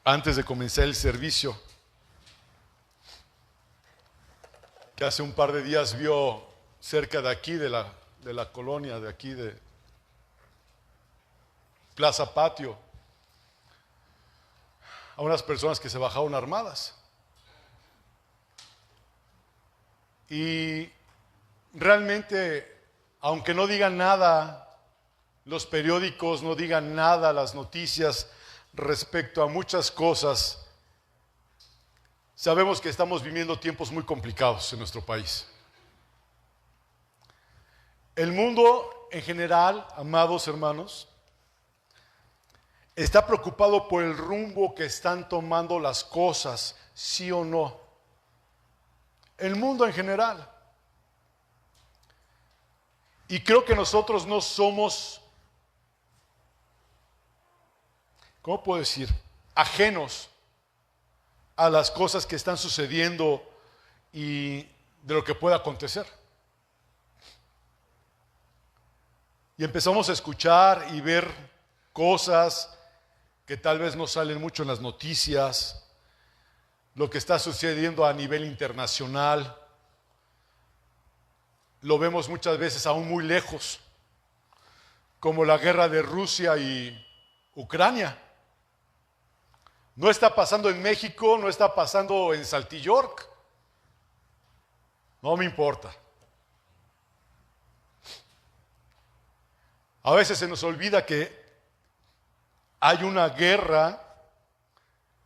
antes de comenzar el servicio, que hace un par de días vio cerca de aquí, de la colonia, de aquí, de Plaza Patio, a unas personas que se bajaron armadas. Y realmente, aunque no digan nada, los periódicos no digan nada, las noticias respecto a muchas cosas, sabemos que estamos viviendo tiempos muy complicados en nuestro país. El mundo en general, amados hermanos, está preocupado por el rumbo que están tomando las cosas, sí o no. El mundo en general. Y creo que nosotros no somos, ¿cómo puedo decir?, ajenos a las cosas que están sucediendo y de lo que pueda acontecer. Y empezamos a escuchar y ver cosas que tal vez no salen mucho en las noticias, lo que está sucediendo a nivel internacional. Lo vemos muchas veces aún muy lejos, como la guerra de Rusia y Ucrania. No está pasando en México, no está pasando en Saltilyork. No me importa. A veces se nos olvida que hay una guerra,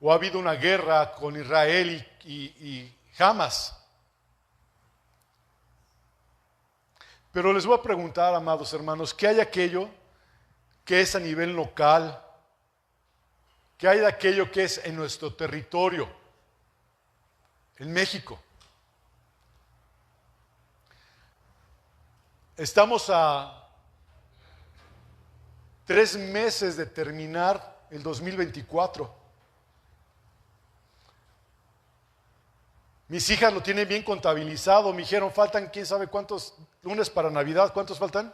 o ha habido una guerra con Israel y Hamas. Pero les voy a preguntar, amados hermanos, ¿qué hay de aquello que es a nivel local? ¿Qué hay de aquello que es en nuestro territorio, en México? Estamos a 3 meses de terminar el 2024. Mis hijas lo tienen bien contabilizado. Me dijeron, faltan quién sabe cuántos lunes para Navidad. ¿Cuántos faltan?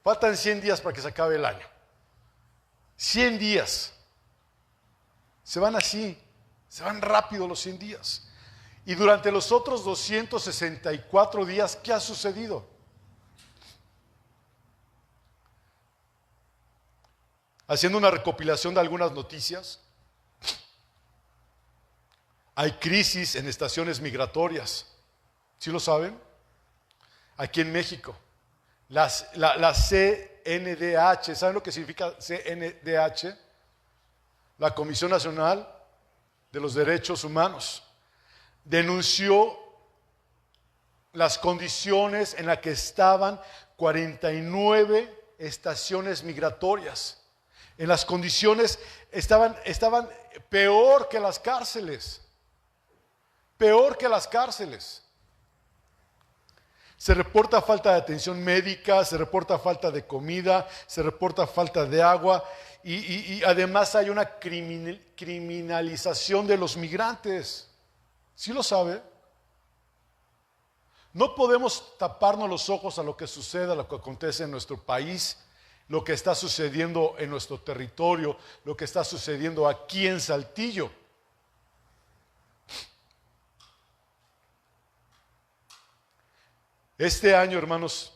Faltan 100 días para que se acabe el año. 100 días. Se van así, se van rápido los 100 días. Y durante los otros 264 días, ¿qué ha sucedido? Haciendo una recopilación de algunas noticias, hay crisis en estaciones migratorias. ¿Sí lo saben? Aquí en México. La CNDH, ¿saben lo que significa CNDH? La Comisión Nacional de los Derechos Humanos denunció las condiciones en las que estaban 49 estaciones migratorias. En las condiciones estaban peor que las cárceles. Peor que las cárceles. Se reporta falta de atención médica, se reporta falta de comida, se reporta falta de agua y además hay una criminalización de los migrantes. ¿Sí lo sabe? No podemos taparnos los ojos a lo que sucede, a lo que acontece en nuestro país, lo que está sucediendo en nuestro territorio, lo que está sucediendo aquí en Saltillo. Este año, hermanos,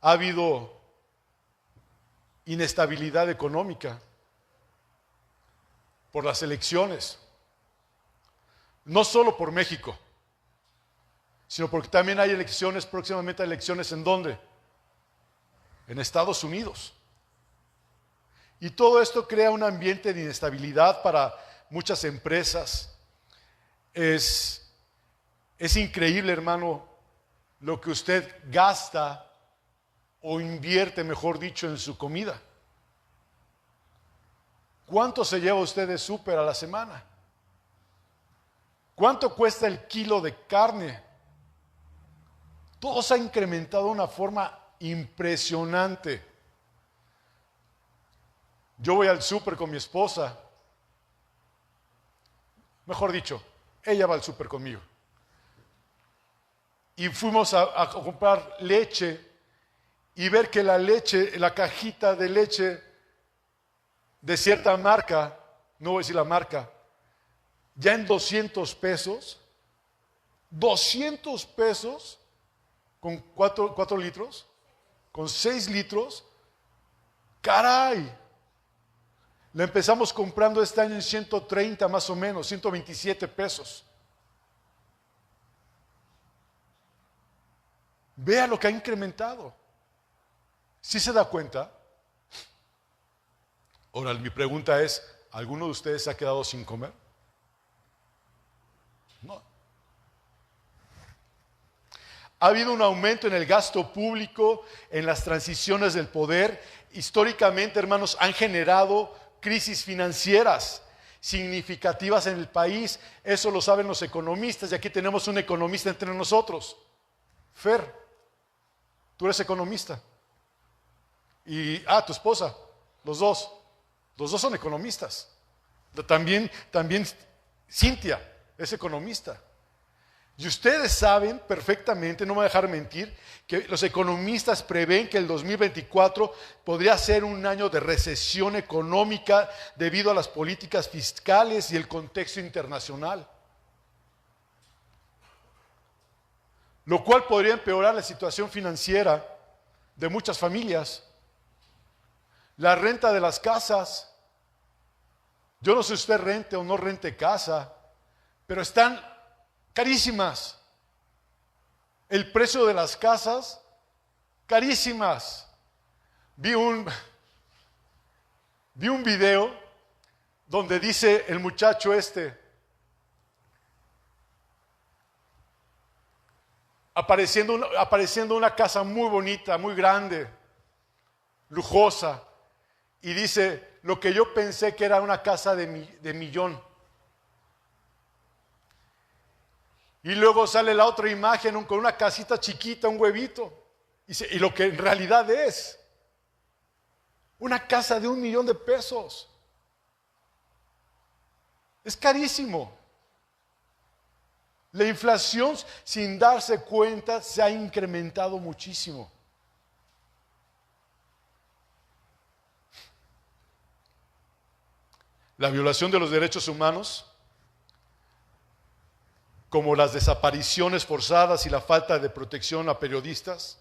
ha habido inestabilidad económica por las elecciones. No solo por México, sino porque también hay elecciones, próximamente hay elecciones ¿en dónde? En Estados Unidos. Y todo esto crea un ambiente de inestabilidad para muchas empresas. Es increíble, hermano, lo que usted gasta o invierte, mejor dicho, en su comida. ¿Cuánto se lleva usted de súper a la semana? ¿Cuánto cuesta el kilo de carne? Todo se ha incrementado de una forma impresionante. Yo voy al súper con mi esposa. Mejor dicho, ella va al súper conmigo. Y fuimos a comprar leche y ver que la leche, la cajita de leche, de cierta marca, no voy a decir la marca, ya en 200 pesos, 200 pesos con 4 litros, con 6 litros, caray. La empezamos comprando este año en 130 más o menos, 127 pesos. Vea lo que ha incrementado. ¿Sí se da cuenta? Ahora, mi pregunta es, ¿alguno de ustedes se ha quedado sin comer? No. Ha habido un aumento en el gasto público, en las transiciones del poder. Históricamente, hermanos, han generado crisis financieras significativas en el país. Eso lo saben los economistas, y aquí tenemos un economista entre nosotros. Fer, tú eres economista. Y, tu esposa, los dos son economistas. También Cintia es economista. Y ustedes saben perfectamente, no me voy a dejar mentir, que los economistas prevén que el 2024 podría ser un año de recesión económica debido a las políticas fiscales y el contexto internacional. Lo cual podría empeorar la situación financiera de muchas familias. La renta de las casas. Yo no sé si usted rente o no rente casa, pero están carísimas. El precio de las casas, carísimas. Vi un video donde dice el muchacho apareciendo una casa muy bonita, muy grande, lujosa, y dice, lo que yo pensé que era una casa de millón. Y luego sale la otra imagen con una casita chiquita, un huevito. Y lo que en realidad es una casa de 1 millón de pesos. Es carísimo. La inflación, sin darse cuenta, se ha incrementado muchísimo. La violación de los derechos humanos, como las desapariciones forzadas y la falta de protección a periodistas.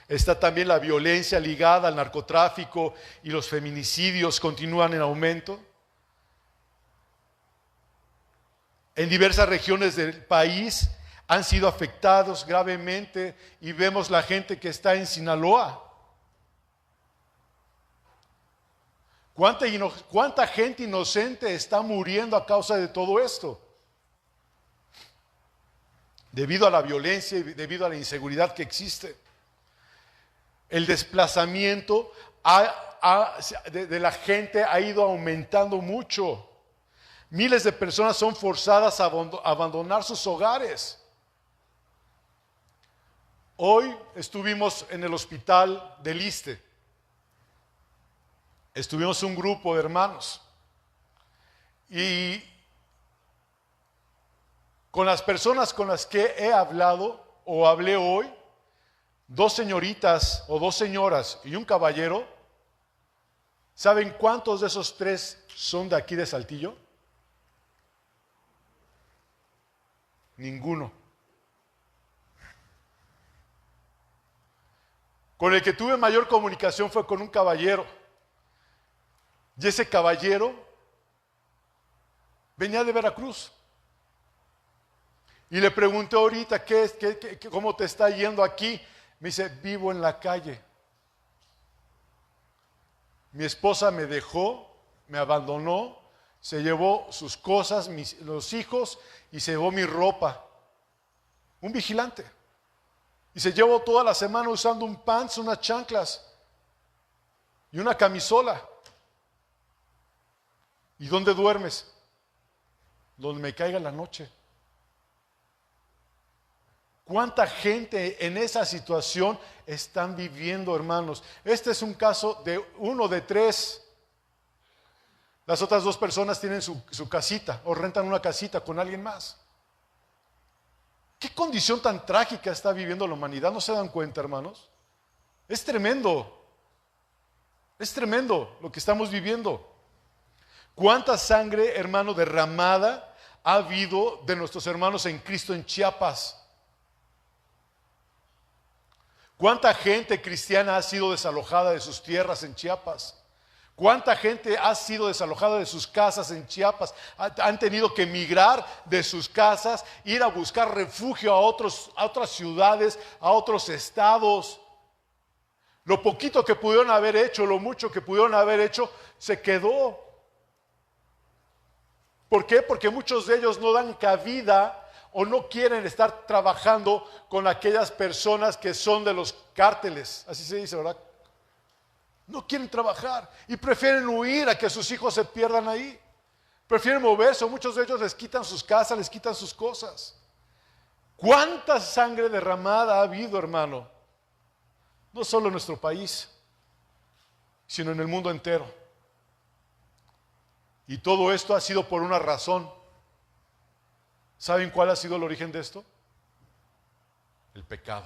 Está también la violencia ligada al narcotráfico, y los feminicidios continúan en aumento. En diversas regiones del país han sido afectados gravemente, y vemos la gente que está en Sinaloa. ¿Cuánta gente inocente está muriendo a causa de todo esto? Debido a la violencia y debido a la inseguridad que existe. El desplazamiento de la gente ha ido aumentando mucho. Miles de personas son forzadas a abandonar sus hogares. Hoy estuvimos en el hospital del Iste. Estuvimos un grupo de hermanos. Y con las personas con las que he hablado o hablé hoy, 2 señoritas o 2 señoras y un caballero, ¿saben cuántos de esos 3 son de aquí de Saltillo? Ninguno. Con el que tuve mayor comunicación fue con un caballero. Y ese caballero venía de Veracruz. Y le pregunté ahorita, ¿cómo te está yendo aquí? Me dice, vivo en la calle. Mi esposa me dejó, me abandonó, se llevó sus cosas, los hijos, y se llevó mi ropa. Un vigilante. Y se llevó toda la semana usando un pants, unas chanclas y una camisola. ¿Y dónde duermes? Donde me caiga la noche. ¿Cuánta gente en esa situación están viviendo, hermanos? Este es un caso de 1 de 3. Las otras 2 personas tienen su casita o rentan una casita con alguien más. ¿Qué condición tan trágica está viviendo la humanidad? ¿No se dan cuenta, hermanos? Es tremendo. Es tremendo lo que estamos viviendo. ¿Cuánta sangre, hermano, derramada ha habido de nuestros hermanos en Cristo en Chiapas? ¿Cuánta gente cristiana ha sido desalojada de sus tierras en Chiapas? ¿Cuánta gente ha sido desalojada de sus casas en Chiapas? Han tenido que emigrar de sus casas, ir a buscar refugio a otras ciudades, a otros estados. Lo poquito que pudieron haber hecho, lo mucho que pudieron haber hecho, se quedó. ¿Por qué? Porque muchos de ellos no dan cabida o no quieren estar trabajando con aquellas personas que son de los cárteles, así se dice, ¿verdad? No quieren trabajar y prefieren huir a que sus hijos se pierdan ahí. Prefieren moverse, o muchos de ellos les quitan sus casas, les quitan sus cosas. ¿Cuánta sangre derramada ha habido, hermano? No solo en nuestro país, sino en el mundo entero. Y todo esto ha sido por una razón. ¿Saben cuál ha sido el origen de esto? El pecado.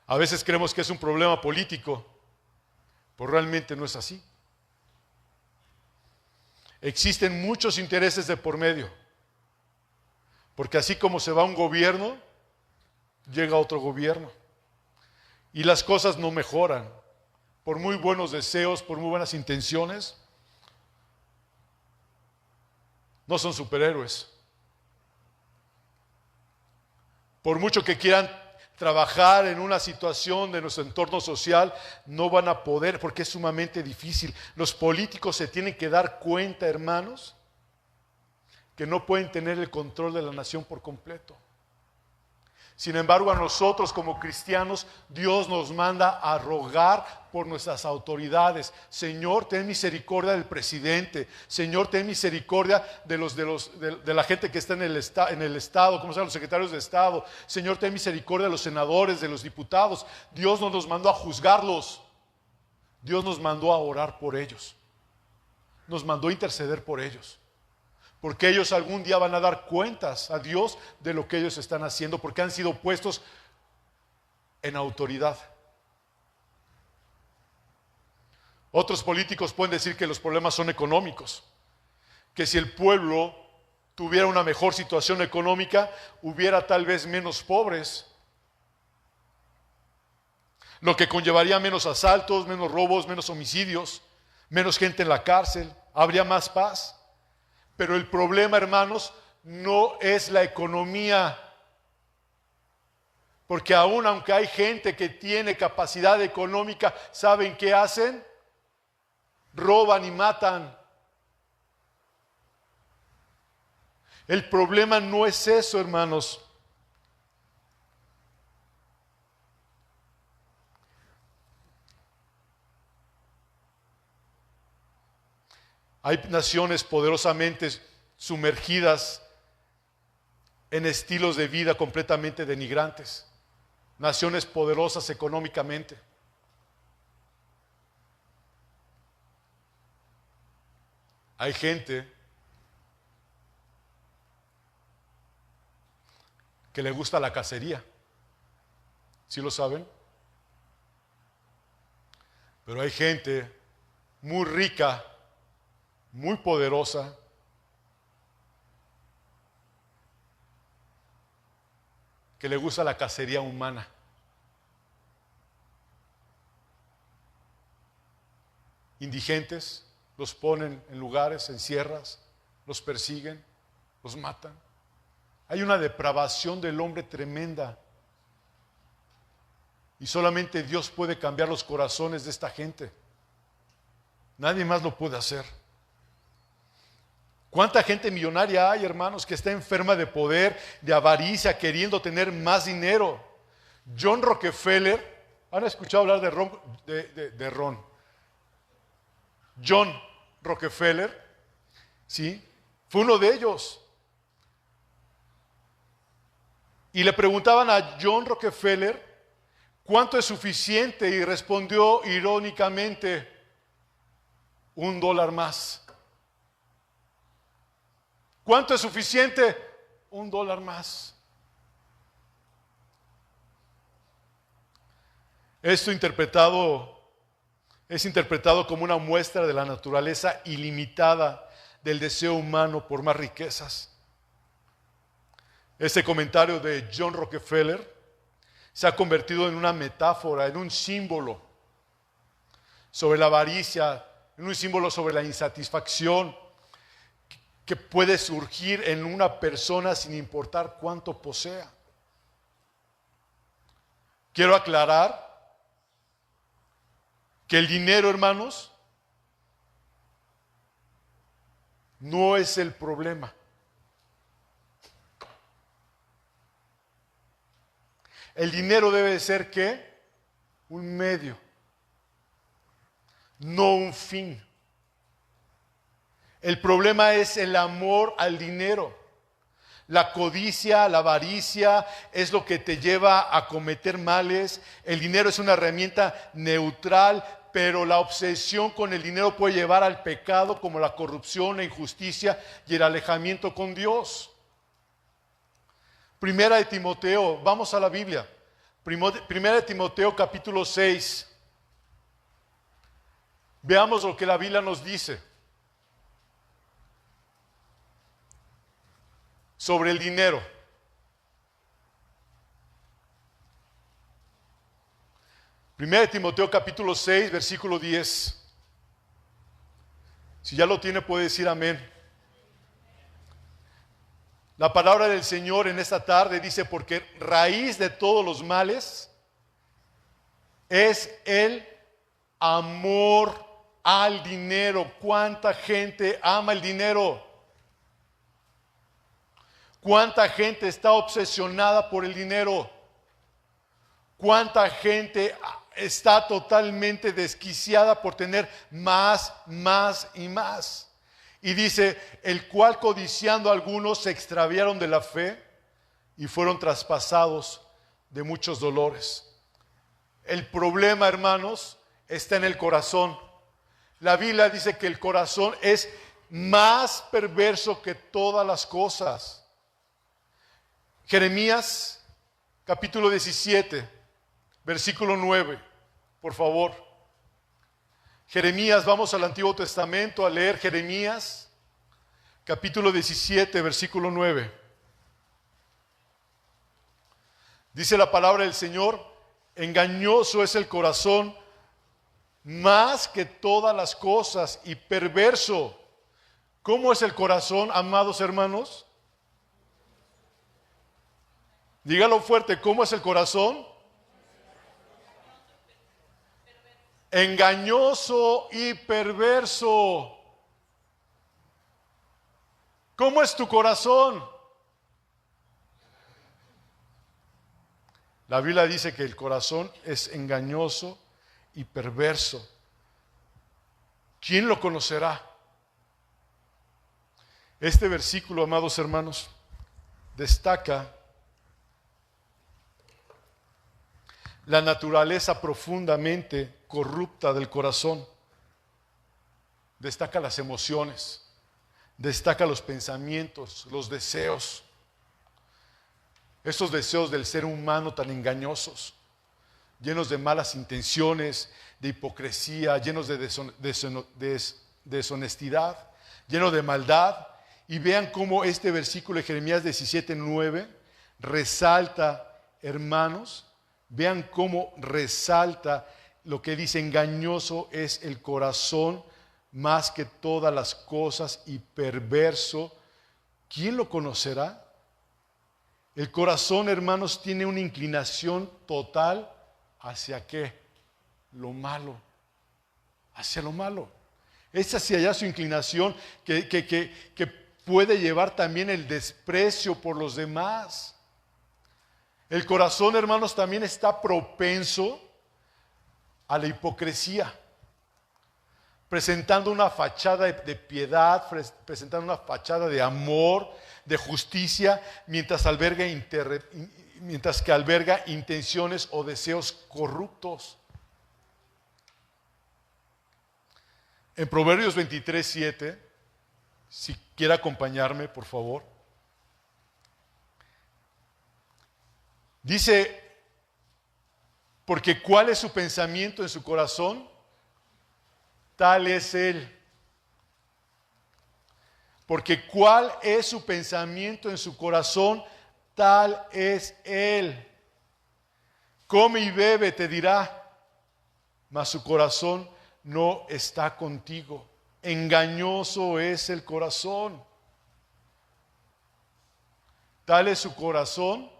A veces creemos que es un problema político, pero realmente no es así. Existen muchos intereses de por medio, porque así como se va un gobierno, llega otro gobierno, y las cosas no mejoran. Por muy buenos deseos, por muy buenas intenciones, no son superhéroes. Por mucho que quieran trabajar en una situación de nuestro entorno social, no van a poder porque es sumamente difícil. Los políticos se tienen que dar cuenta, hermanos, que no pueden tener el control de la nación por completo. Sin embargo, a nosotros como cristianos, Dios nos manda a rogar por nuestras autoridades. Señor, ten misericordia del presidente. Señor, ten misericordia de la gente que está en el Estado, como se llama, los secretarios de Estado. Señor, ten misericordia de los senadores, de los diputados. Dios no nos mandó a juzgarlos. Dios nos mandó a orar por ellos. Nos mandó a interceder por ellos. Porque ellos algún día van a dar cuentas a Dios de lo que ellos están haciendo, porque han sido puestos en autoridad. Otros políticos pueden decir que los problemas son económicos, que si el pueblo tuviera una mejor situación económica, hubiera tal vez menos pobres, lo que conllevaría menos asaltos, menos robos, menos homicidios, menos gente en la cárcel, habría más paz. Pero el problema, hermanos, no es la economía. Porque aún aunque hay gente que tiene capacidad económica, ¿saben qué hacen? Roban y matan. El problema no es eso, hermanos. Hay naciones poderosamente sumergidas en estilos de vida completamente denigrantes. Naciones poderosas económicamente. Hay gente que le gusta la cacería. ¿Sí lo saben? Pero hay gente muy rica, muy poderosa, que le gusta la cacería humana. Indigentes, los ponen en lugares, en sierras, los persiguen, los matan. Hay una depravación del hombre tremenda. Y solamente Dios puede cambiar los corazones de esta gente. Nadie más lo puede hacer. ¿Cuánta gente millonaria hay, hermanos, que está enferma de poder, de avaricia, queriendo tener más dinero? John Rockefeller, ¿han escuchado hablar de Ron? John Rockefeller, ¿sí? Fue uno de ellos. Y le preguntaban a John Rockefeller cuánto es suficiente y respondió irónicamente, $1 más. ¿Cuánto es suficiente? $1 más. Esto interpretado es interpretado como una muestra de la naturaleza ilimitada del deseo humano por más riquezas. Este comentario de John Rockefeller se ha convertido en una metáfora, en un símbolo sobre la avaricia, en un símbolo sobre la insatisfacción que puede surgir en una persona sin importar cuánto posea. Quiero aclarar que el dinero, hermanos, no es el problema. El dinero debe ser, ¿qué? Un medio, no un fin. El problema es el amor al dinero. La codicia, la avaricia es lo que te lleva a cometer males. El dinero es una herramienta neutral, pero la obsesión con el dinero puede llevar al pecado, como la corrupción, la injusticia y el alejamiento con Dios. Primera de Timoteo, vamos a la Biblia. Primera de Timoteo capítulo 6. Veamos lo que la Biblia nos dice sobre el dinero. Primera de Timoteo capítulo 6, versículo 10. Si ya lo tiene, puede decir amén. La palabra del Señor en esta tarde dice: porque raíz de todos los males es el amor al dinero. ¿Cuánta gente ama el dinero? ¿Cuánta gente está obsesionada por el dinero? ¿Cuánta gente está totalmente desquiciada por tener más y más? Y dice: el cual codiciando algunos se extraviaron de la fe y fueron traspasados de muchos dolores. El problema, hermanos, está en el corazón. La Biblia dice que el corazón es más perverso que todas las cosas. Jeremías capítulo 17, versículo 9, por favor. Jeremías, vamos al Antiguo Testamento a leer Jeremías, capítulo 17, versículo 9. Dice la palabra del Señor: engañoso es el corazón más que todas las cosas y perverso. ¿Cómo es el corazón, amados hermanos? Dígalo fuerte, ¿cómo es el corazón? Engañoso y perverso. ¿Cómo es tu corazón? La Biblia dice que el corazón es engañoso y perverso. ¿Quién lo conocerá? Este versículo, amados hermanos, destaca la naturaleza profundamente corrupta del corazón. Destaca las emociones, destaca los pensamientos, los deseos. Esos deseos del ser humano tan engañosos, llenos de malas intenciones, de hipocresía, llenos de deshonestidad, llenos de maldad. Y vean cómo este versículo de Jeremías 17:9 resalta, hermanos, vean cómo resalta lo que dice: engañoso es el corazón más que todas las cosas y perverso. ¿Quién lo conocerá? El corazón, hermanos, tiene una inclinación total hacia ¿qué? Lo malo. Hacia lo malo. Es hacia allá su inclinación que puede llevar también el desprecio por los demás. El corazón, hermanos, también está propenso a la hipocresía, presentando una fachada de piedad, presentando una fachada de amor, de justicia, mientras que alberga intenciones o deseos corruptos. En Proverbios 23:7, si quiere acompañarme, por favor, dice: porque ¿cuál es su pensamiento en su corazón? tal es Él. Porque cuál es su pensamiento en su corazón, tal es Él. Come y bebe, te dirá, mas su corazón no está contigo. Engañoso es el corazón. Tal es su corazón,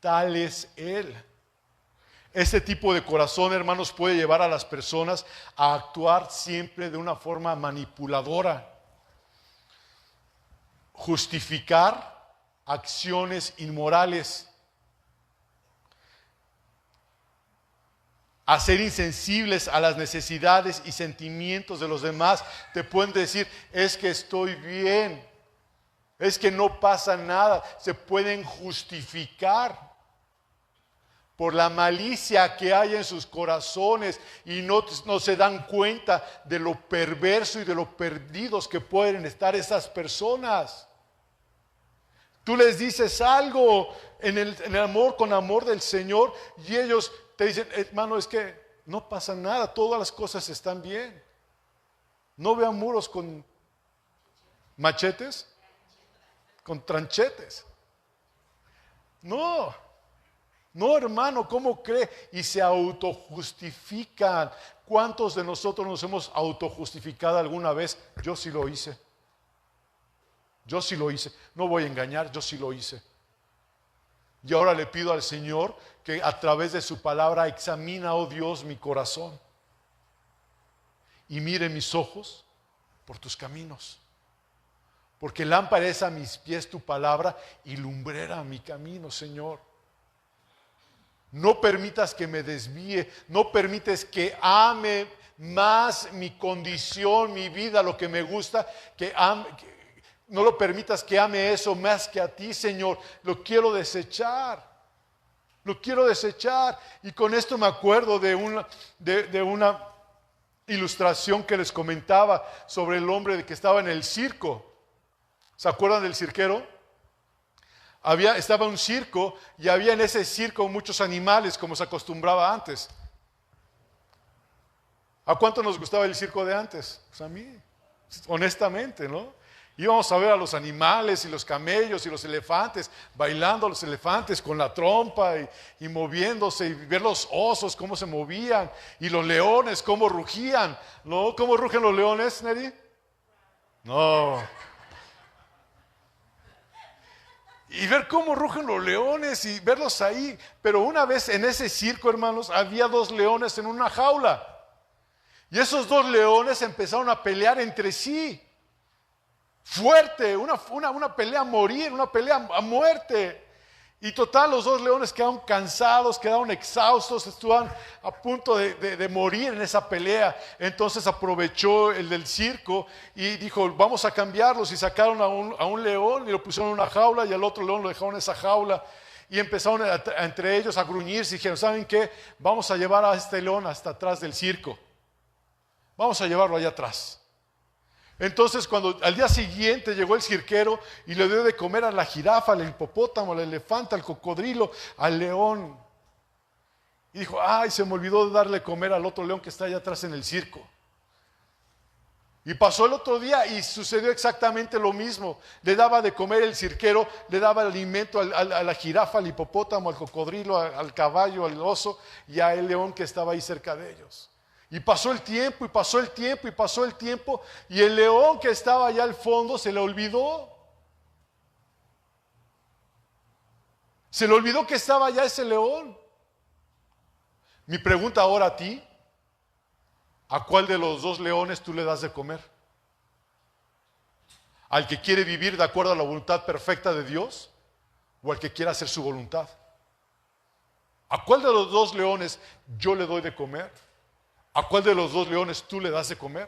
tal es Él. Este tipo de corazón, hermanos, puede llevar a las personas a actuar siempre de una forma manipuladora. Justificar acciones inmorales. A ser insensibles a las necesidades y sentimientos de los demás. Te pueden decir, es que estoy bien, es que no pasa nada. Se pueden justificar por la malicia que hay en sus corazones y no se dan cuenta de lo perverso y de lo perdidos que pueden estar esas personas. Tú les dices algo en el amor, con amor del Señor, y ellos te dicen, hermano, es que no pasa nada, todas las cosas están bien. No vean muros con machetes, con tranchetes. No, hermano, ¿cómo cree? Y se autojustifican. ¿Cuántos de nosotros nos hemos autojustificado alguna vez? Yo sí lo hice. Yo sí lo hice. No voy a engañar, yo sí lo hice. Y ahora le pido al Señor que a través de su palabra examina, oh Dios, mi corazón. Y mire mis ojos por tus caminos. Porque lámpara es a mis pies tu palabra y lumbrera a mi camino, Señor. No permitas que me desvíe, no permites que ame más mi condición, mi vida, lo que me gusta, no lo permitas que ame eso más que a ti, Señor. Lo quiero desechar. Lo quiero desechar. Y con esto me acuerdo de una ilustración que les comentaba sobre el hombre que estaba en el circo. ¿Se acuerdan del cirquero? Estaba un circo y había en ese circo muchos animales como se acostumbraba antes. ¿A cuánto nos gustaba el circo de antes? Pues a mí, honestamente, ¿no? Íbamos a ver a los animales y los camellos y los elefantes, bailando los elefantes con la trompa y moviéndose, y ver los osos cómo se movían y los leones cómo rugían, ¿no? ¿Cómo rugen los leones, Neri? No. Y ver cómo rugen los leones y verlos ahí. Pero una vez en ese circo, hermanos, había 2 leones en una jaula. Y esos 2 leones empezaron a pelear entre sí. Fuerte, una pelea a morir, una pelea a muerte. Y total, los 2 leones quedaron cansados, quedaron exhaustos, estaban a punto de morir en esa pelea. Entonces aprovechó el del circo y dijo, vamos a cambiarlos. Y sacaron a un león y lo pusieron en una jaula y al otro león lo dejaron en esa jaula. Y empezaron entre ellos a gruñirse y dijeron, ¿saben qué? Vamos a llevar a este león hasta atrás del circo. Vamos a llevarlo allá atrás. Entonces cuando al día siguiente llegó el cirquero y le dio de comer a la jirafa, al hipopótamo, al elefante, al cocodrilo, al león. Y dijo, ay, se me olvidó de darle comer al otro león que está allá atrás en el circo. Y pasó el otro día y sucedió exactamente lo mismo. Le daba de comer el cirquero, le daba alimento a la jirafa, al hipopótamo, al cocodrilo, al caballo, al oso y al león que estaba ahí cerca de ellos. Y pasó el tiempo, y pasó el tiempo, y pasó el tiempo, y el león que estaba allá al fondo se le olvidó. Se le olvidó que estaba allá ese león. Mi pregunta ahora a ti, ¿a cuál de los 2 leones tú le das de comer? ¿Al que quiere vivir de acuerdo a la voluntad perfecta de Dios? ¿O al que quiere hacer su voluntad? ¿A cuál de los 2 leones yo le doy de comer? ¿A cuál de los 2 leones tú le das de comer?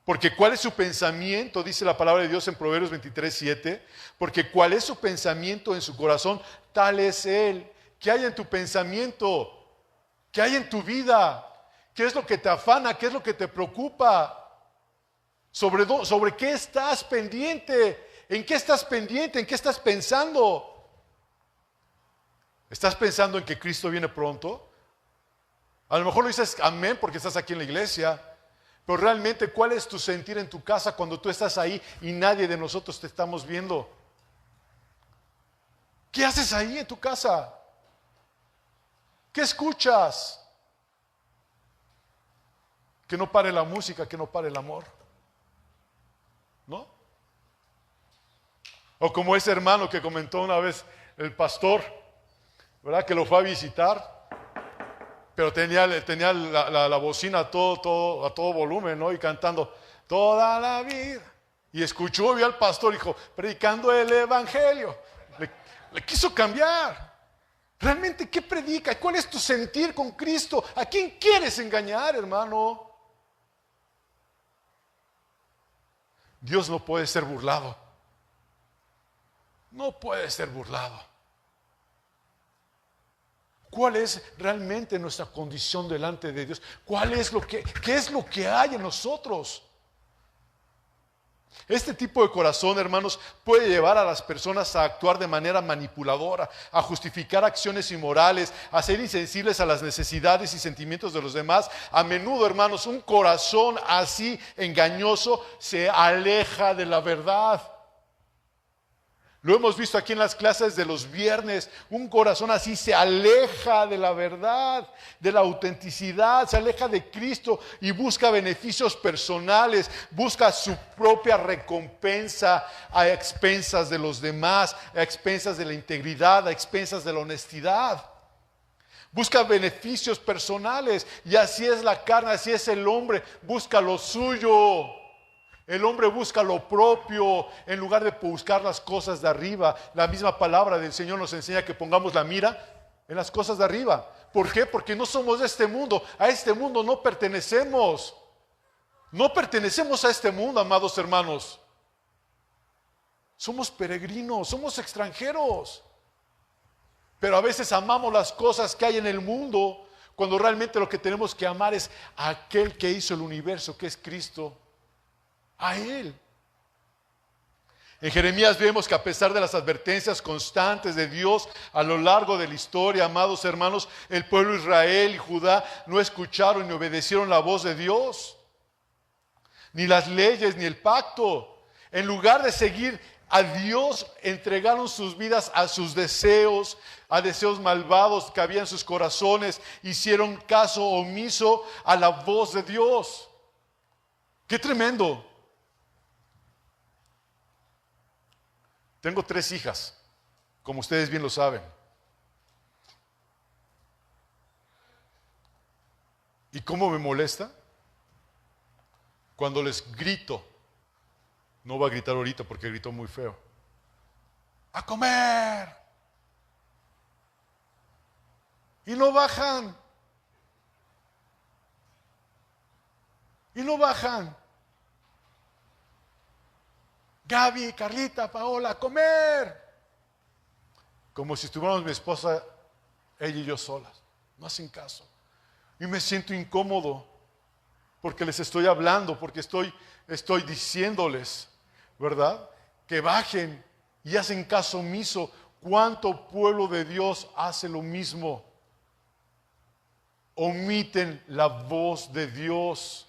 Porque cuál es su pensamiento, dice la palabra de Dios en Proverbios 23:7, porque cuál es su pensamiento en su corazón, tal es él. ¿Qué hay en tu pensamiento? ¿Qué hay en tu vida? ¿Qué es lo que te afana? ¿Qué es lo que te preocupa? ¿Sobre qué estás pendiente? ¿En qué estás pendiente? ¿En qué estás pensando? ¿Estás pensando en que Cristo viene pronto? A lo mejor lo dices amén porque estás aquí en la iglesia, pero realmente, ¿cuál es tu sentir en tu casa cuando tú estás ahí y nadie de nosotros te estamos viendo? ¿Qué haces ahí en tu casa? ¿Qué escuchas? Que no pare la música, que no pare el amor, ¿no? O como ese hermano que comentó una vez el pastor, ¿verdad? Que lo fue a visitar, pero tenía la bocina a todo volumen, ¿no? Y cantando toda la vida. Y escuchó, vio al pastor, dijo, predicando el evangelio. Le quiso cambiar. ¿Realmente qué predica? ¿Cuál es tu sentir con Cristo? ¿A quién quieres engañar, hermano? Dios no puede ser burlado. No puede ser burlado. ¿Cuál es realmente nuestra condición delante de Dios? ¿Qué es lo que hay en nosotros? Este tipo de corazón, hermanos, puede llevar a las personas a actuar de manera manipuladora, a justificar acciones inmorales, a ser insensibles a las necesidades y sentimientos de los demás. A menudo, hermanos, un corazón así engañoso se aleja de la verdad. Lo hemos visto aquí en las clases de los viernes. Un corazón así se aleja de la verdad, de la autenticidad, se aleja de Cristo y busca beneficios personales, busca su propia recompensa a expensas de los demás, a expensas de la integridad, a expensas de la honestidad. Busca beneficios personales y así es la carne, así es el hombre, busca lo suyo. El hombre busca lo propio en lugar de buscar las cosas de arriba. La misma palabra del Señor nos enseña que pongamos la mira en las cosas de arriba. ¿Por qué? Porque no somos de este mundo. A este mundo no pertenecemos. No pertenecemos a este mundo, amados hermanos. Somos peregrinos, somos extranjeros. Pero a veces amamos las cosas que hay en el mundo, cuando realmente lo que tenemos que amar es a aquel que hizo el universo, que es Cristo. A Él. En Jeremías vemos que a pesar de las advertencias constantes de Dios a lo largo de la historia, amados hermanos, el pueblo de Israel y Judá no escucharon ni obedecieron la voz de Dios, ni las leyes, ni el pacto. En lugar de seguir a Dios, entregaron sus vidas a sus deseos, a deseos malvados que había en sus corazones, hicieron caso omiso a la voz de Dios. ¡Qué tremendo! Tengo 3 hijas, como ustedes bien lo saben. ¿Y cómo me molesta? Cuando les grito, no voy a gritar ahorita porque gritó muy feo, ¡a comer! Y no bajan. Y no bajan. Gaby, Carlita, Paola, a comer. Como si estuviéramos mi esposa, ella y yo solas. No hacen caso. Y me siento incómodo porque les estoy hablando, porque estoy diciéndoles, ¿verdad? Que bajen y hacen caso omiso. ¿Cuánto pueblo de Dios hace lo mismo? Omiten la voz de Dios.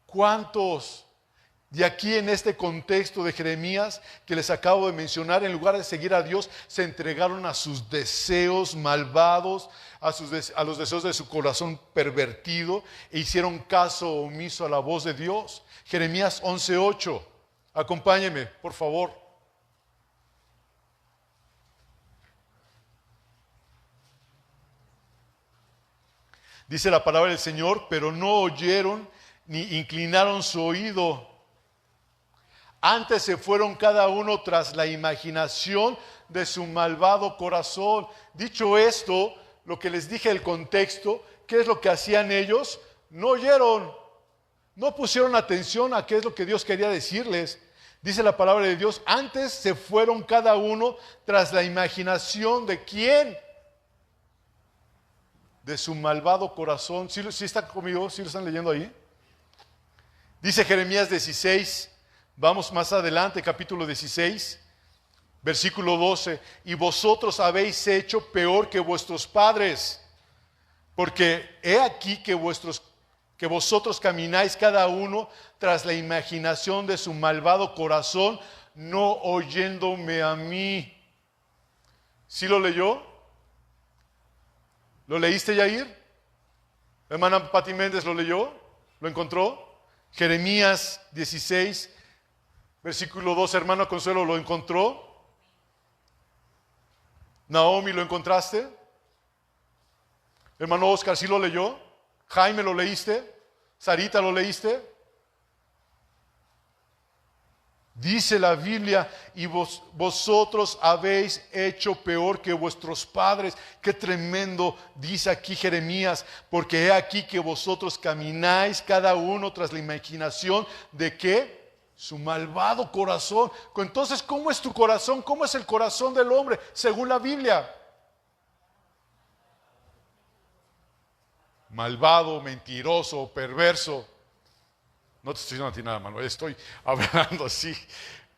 ¿Cuántos? Y aquí en este contexto de Jeremías que les acabo de mencionar, en lugar de seguir a Dios, se entregaron a sus deseos malvados, a los deseos de su corazón pervertido e hicieron caso omiso a la voz de Dios. Jeremías 11:8. Acompáñenme, por favor. Dice la palabra del Señor, pero no oyeron ni inclinaron su oído. Antes se fueron cada uno tras la imaginación de su malvado corazón. Dicho esto, lo que les dije el contexto, ¿qué es lo que hacían ellos? No oyeron, no pusieron atención a qué es lo que Dios quería decirles. Dice la palabra de Dios, antes se fueron cada uno tras la imaginación de ¿quién? De su malvado corazón. ¿Sí están conmigo? ¿Sí lo están leyendo ahí? Dice Jeremías 16, vamos más adelante, capítulo 16, versículo 12. Y vosotros habéis hecho peor que vuestros padres, Porque he aquí que vosotros camináis cada uno tras la imaginación de su malvado corazón, no oyéndome a mí. ¿Sí lo leyó? ¿Lo leíste, Yair? Hermana Pati Méndez, ¿lo leyó? ¿Lo encontró? Jeremías 16, versículo 2, hermano Consuelo, ¿lo encontró? Naomi, ¿lo encontraste? Hermano Oscar, ¿sí lo leyó? Jaime, ¿lo leíste? Sarita, ¿lo leíste? Dice la Biblia, y vosotros habéis hecho peor que vuestros padres. Qué tremendo, dice aquí Jeremías, porque he aquí que vosotros camináis cada uno tras la imaginación de ¿qué? Su malvado corazón. Entonces, ¿cómo es tu corazón? ¿Cómo es el corazón del hombre según la Biblia? Malvado, mentiroso, perverso. No te estoy diciendo a ti nada, hermano. Estoy hablando así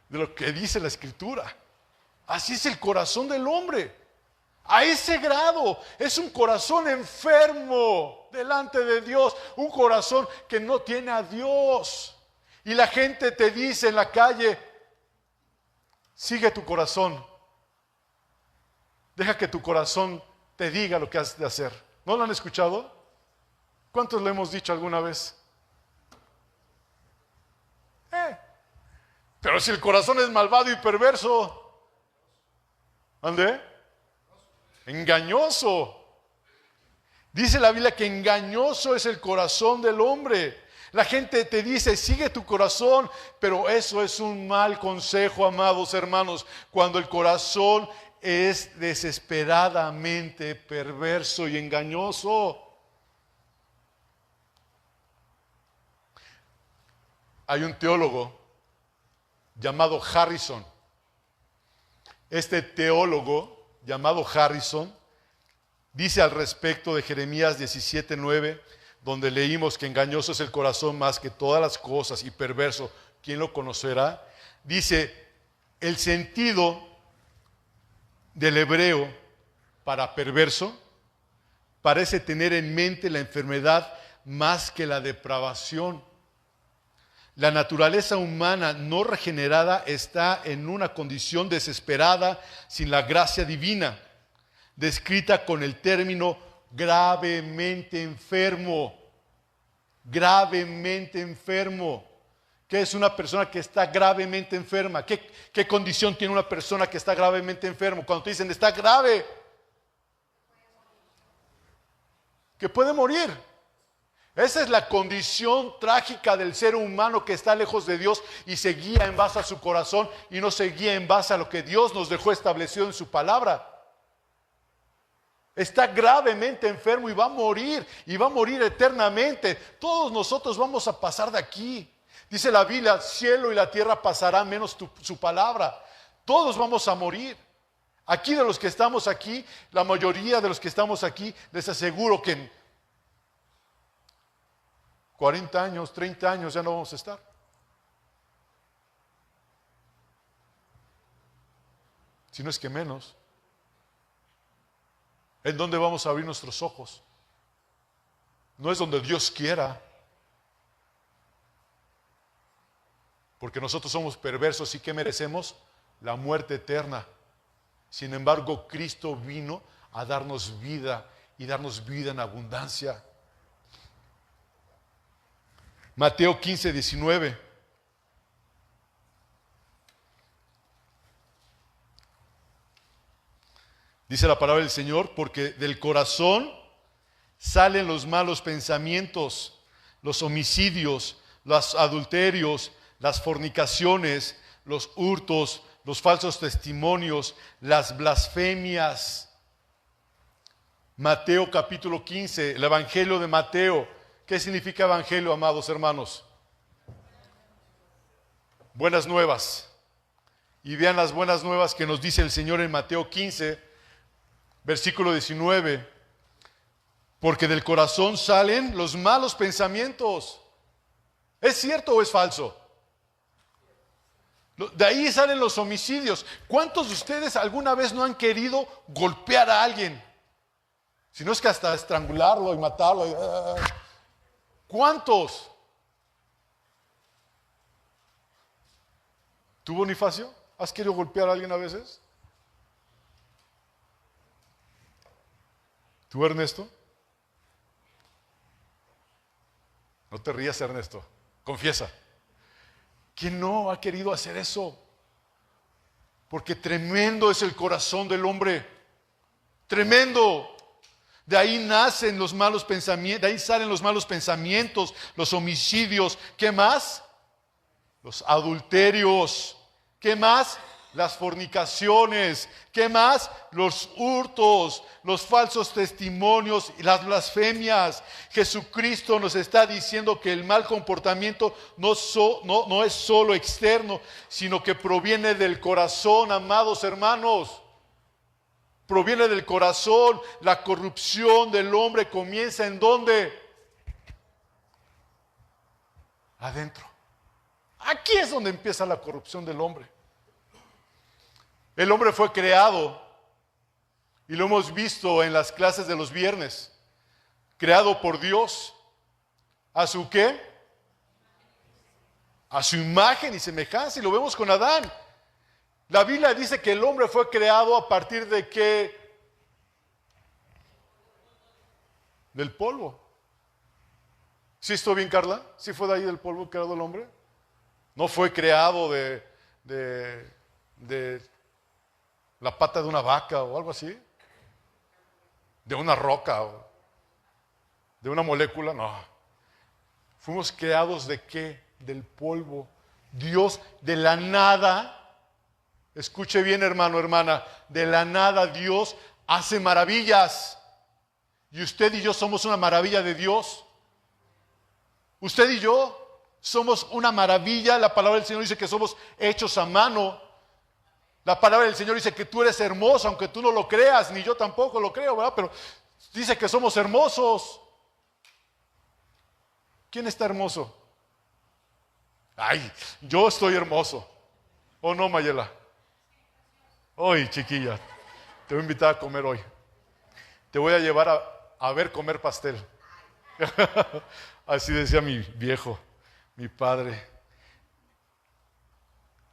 de lo que dice la Escritura. Así es el corazón del hombre. A ese grado es un corazón enfermo delante de Dios. Un corazón que no tiene a Dios. Y la gente te dice en la calle, sigue tu corazón. Deja que tu corazón te diga lo que has de hacer. ¿No lo han escuchado? ¿Cuántos lo hemos dicho alguna vez? Pero si el corazón es malvado y perverso, ¿ande? Engañoso. Dice la Biblia que engañoso es el corazón del hombre. La gente te dice, sigue tu corazón, pero eso es un mal consejo, amados hermanos, cuando el corazón es desesperadamente perverso y engañoso. Hay un teólogo llamado Harrison. Este teólogo llamado Harrison dice al respecto de Jeremías 17:9, donde leímos que engañoso es el corazón más que todas las cosas y perverso, ¿quién lo conocerá? Dice, el sentido del hebreo para perverso parece tener en mente la enfermedad más que la depravación. La naturaleza humana no regenerada está en una condición desesperada sin la gracia divina, descrita con el término gravemente enfermo. Gravemente enfermo. ¿Qué es una persona que está gravemente enferma? ¿Qué condición tiene una persona que está gravemente enfermo? Cuando te dicen está grave, que puede morir. Esa es la condición trágica del ser humano que está lejos de Dios y se guía en base a su corazón y no se guía en base a lo que Dios nos dejó establecido en su palabra. Está gravemente enfermo y va a morir eternamente. Todos nosotros vamos a pasar de aquí. Dice la Biblia, el cielo y la tierra pasarán menos su palabra. Todos vamos a morir. Aquí de los que estamos aquí, la mayoría de los que estamos aquí, les aseguro que en 40 años, 30 años ya no vamos a estar. Si no es que menos. ¿En dónde vamos a abrir nuestros ojos? No es donde Dios quiera. Porque nosotros somos perversos y ¿qué merecemos? La muerte eterna. Sin embargo, Cristo vino a darnos vida y darnos vida en abundancia. Mateo 15:19. Dice la palabra del Señor, porque del corazón salen los malos pensamientos, los homicidios, los adulterios, las fornicaciones, los hurtos, los falsos testimonios, las blasfemias. Mateo capítulo 15, el Evangelio de Mateo. ¿Qué significa evangelio, amados hermanos? Buenas nuevas. Y vean las buenas nuevas que nos dice el Señor en Mateo 15, versículo 19. Porque del corazón salen los malos pensamientos. ¿Es cierto o es falso? De ahí salen los homicidios. ¿Cuántos de ustedes alguna vez no han querido golpear a alguien? Si no es que hasta estrangularlo y matarlo. ¿Cuántos? ¿Tú, Bonifacio? ¿Has querido golpear a alguien a veces? ¿Tú, Ernesto? No te rías, Ernesto. Confiesa. ¿Quién no ha querido hacer eso? Porque tremendo es el corazón del hombre. Tremendo. De ahí nacen los malos pensamientos, de ahí salen los malos pensamientos, los homicidios. ¿Qué más? Los adulterios. ¿Qué más? Las fornicaciones. ¿Qué más? Los hurtos, los falsos testimonios y las blasfemias. Jesucristo nos está diciendo que el mal comportamiento no es solo externo, sino que proviene del corazón, amados hermanos. Proviene del corazón. La corrupción del hombre comienza ¿en dónde? Adentro. Aquí es donde empieza la corrupción del hombre. El hombre fue creado, y lo hemos visto en las clases de los viernes, creado por Dios. ¿A su qué? A su imagen y semejanza, y lo vemos con Adán. La Biblia dice que el hombre fue creado a partir de qué? Del polvo. ¿Sí estoy bien, Carla? ¿Sí fue de ahí del polvo creado el hombre? No fue creado de la pata de una vaca o algo así. De una roca o de una molécula, no. Fuimos creados ¿de qué? Del polvo. Dios de la nada. Escuche bien, hermano, hermana, de la nada Dios hace maravillas. Y usted y yo somos una maravilla de Dios. Usted y yo somos una maravilla. La palabra del Señor dice que somos hechos a mano. La palabra del Señor dice que tú eres hermoso, aunque tú no lo creas, ni yo tampoco lo creo, ¿verdad? Pero dice que somos hermosos. ¿Quién está hermoso? Ay, yo estoy hermoso. ¿O no, Mayela? Hoy, chiquilla, te voy a invitar a comer hoy. Te voy a llevar a ver comer pastel. Así decía mi viejo, mi padre.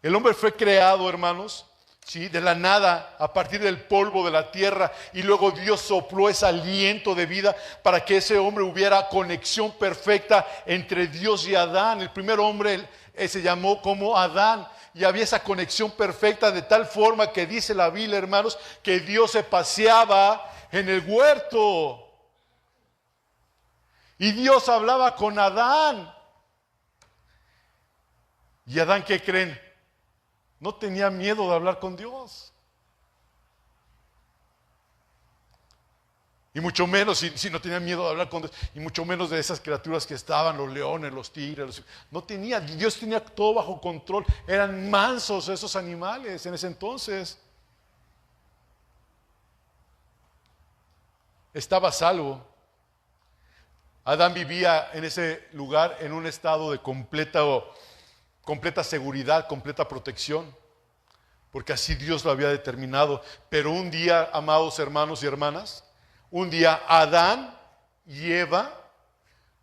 El hombre fue creado, hermanos, ¿sí? De la nada, a partir del polvo de la tierra, y luego Dios sopló ese aliento de vida para que ese hombre hubiera conexión perfecta entre Dios y Adán. El primer hombre se llamó como Adán. Y había esa conexión perfecta de tal forma que dice la Biblia, hermanos, que Dios se paseaba en el huerto. Y Dios hablaba con Adán. ¿Y Adán qué creen? No tenía miedo de hablar con Dios. Y mucho menos, si no tenía miedo de hablar con Dios, y mucho menos de esas criaturas que estaban, los leones, los tigres. No tenía, Dios tenía todo bajo control. Eran mansos esos animales en ese entonces. Estaba a salvo. Adán vivía en ese lugar en un estado de completa seguridad, completa protección, porque así Dios lo había determinado. Pero un día, amados hermanos y hermanas, un día Adán y Eva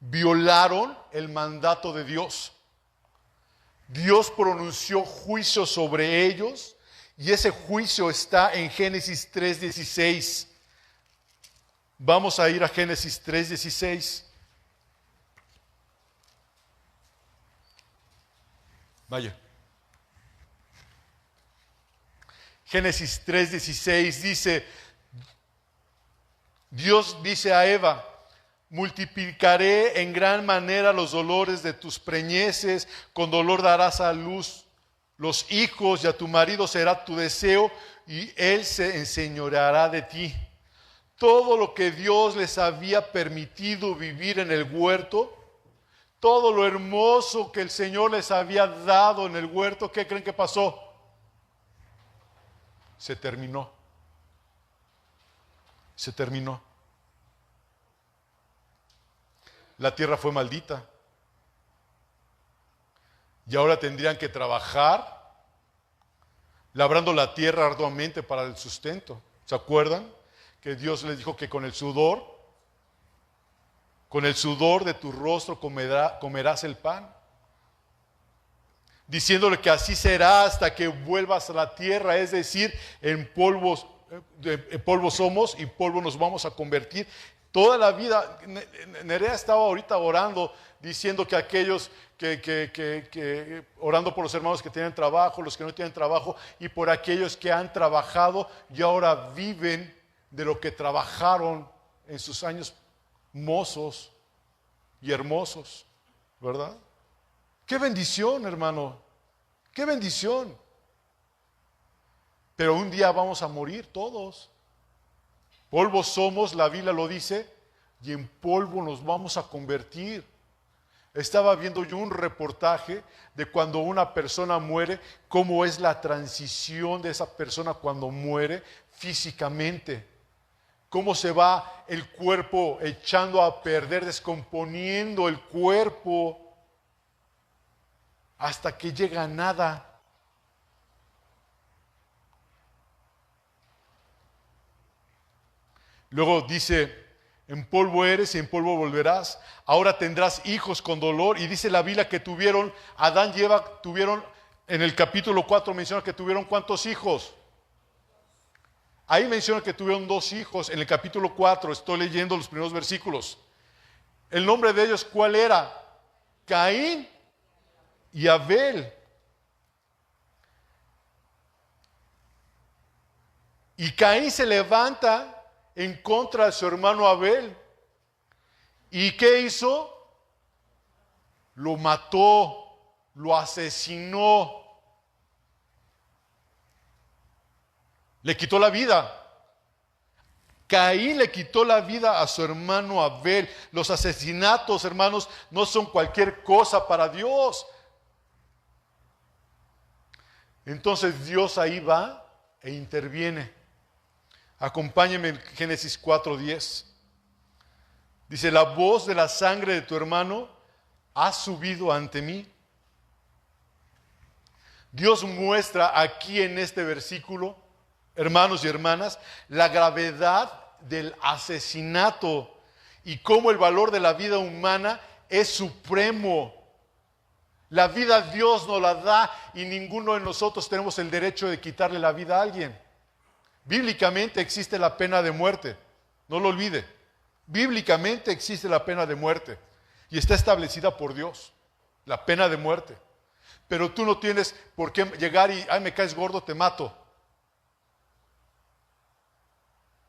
violaron el mandato de Dios. Dios pronunció juicio sobre ellos, y ese juicio está en Génesis 3:16. Vamos a ir a Génesis 3:16. Vaya. Génesis 3:16 dice, Dios dice a Eva: multiplicaré en gran manera los dolores de tus preñeces, con dolor darás a luz los hijos, y a tu marido será tu deseo, y él se enseñoreará de ti. Todo lo que Dios les había permitido vivir en el huerto, todo lo hermoso que el Señor les había dado en el huerto, ¿qué creen que pasó? Se terminó. Se terminó. La tierra fue maldita. Y ahora tendrían que trabajar labrando la tierra arduamente para el sustento. ¿Se acuerdan? que Dios les dijo que con el sudor de tu rostro comerás el pan, diciéndole que así será hasta que vuelvas a la tierra, es decir, en polvo somos y polvo nos vamos a convertir. Toda la vida, Nerea estaba ahorita orando, diciendo que aquellos orando por los hermanos que tienen trabajo, los que no tienen trabajo, y por aquellos que han trabajado y ahora viven de lo que trabajaron en sus años mozos y hermosos, ¿verdad? ¡Qué bendición, hermano! ¡Qué bendición! Pero un día vamos a morir todos. Polvo somos, la Biblia lo dice, y en polvo nos vamos a convertir. Estaba viendo yo un reportaje de cuando una persona muere, cómo es la transición de esa persona cuando muere físicamente. Cómo se va el cuerpo echando a perder, descomponiendo el cuerpo hasta que llega a nada. Luego dice, en polvo eres y en polvo volverás. Ahora tendrás hijos con dolor. Y dice la Biblia que tuvieron, Adán y Eva tuvieron, en el capítulo 4 menciona que tuvieron ¿cuántos hijos? Ahí menciona que tuvieron 2 hijos. En el capítulo 4, estoy leyendo los primeros versículos. ¿El nombre de ellos cuál era? Caín y Abel. Y Caín se levanta en contra de su hermano Abel. ¿Y qué hizo? Lo mató, lo asesinó, le quitó la vida. Caín le quitó la vida a su hermano Abel. Los asesinatos, hermanos, no son cualquier cosa para Dios. Entonces Dios ahí va e interviene. Acompáñeme en Génesis 4:10. Dice, la voz de la sangre de tu hermano ha subido ante mí. Dios muestra aquí en este versículo, hermanos y hermanas, la gravedad del asesinato y cómo el valor de la vida humana es supremo. La vida Dios nos la da y ninguno de nosotros tenemos el derecho de quitarle la vida a alguien. Bíblicamente existe la pena de muerte, no lo olvide. Bíblicamente existe la pena de muerte y está establecida por Dios, la pena de muerte. Pero tú no tienes por qué llegar y, ay, me caes gordo, te mato.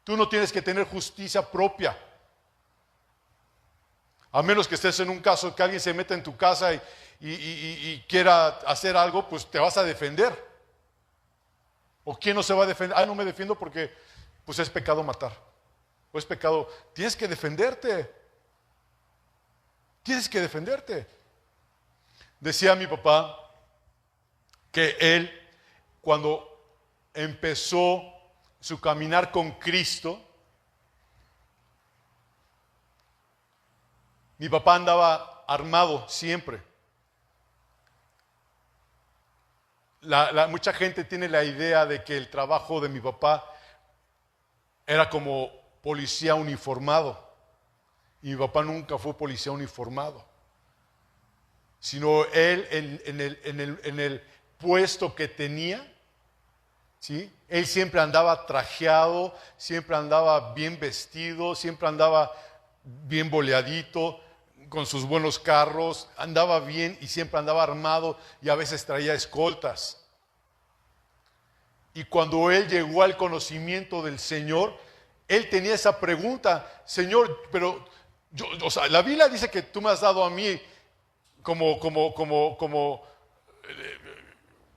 Tú no tienes que tener justicia propia. A menos que estés en un caso que alguien se meta en tu casa y quiera hacer algo, pues te vas a defender. ¿O quién no se va a defender? Ah, no me defiendo porque pues es pecado matar. O es pecado. Tienes que defenderte. Tienes que defenderte. Decía mi papá que él, cuando empezó su caminar con Cristo, mi papá andaba armado siempre. Mucha gente tiene la idea de que el trabajo de mi papá era como policía uniformado. Y mi papá nunca fue policía uniformado. Sino él en el puesto que tenía, ¿sí? Él siempre andaba trajeado, siempre andaba bien vestido, siempre andaba bien boleadito, con sus buenos carros, andaba bien y siempre andaba armado y a veces traía escoltas. Y cuando él llegó al conocimiento del Señor, él tenía esa pregunta, Señor, pero o sea, la Biblia dice que tú me has dado a mí como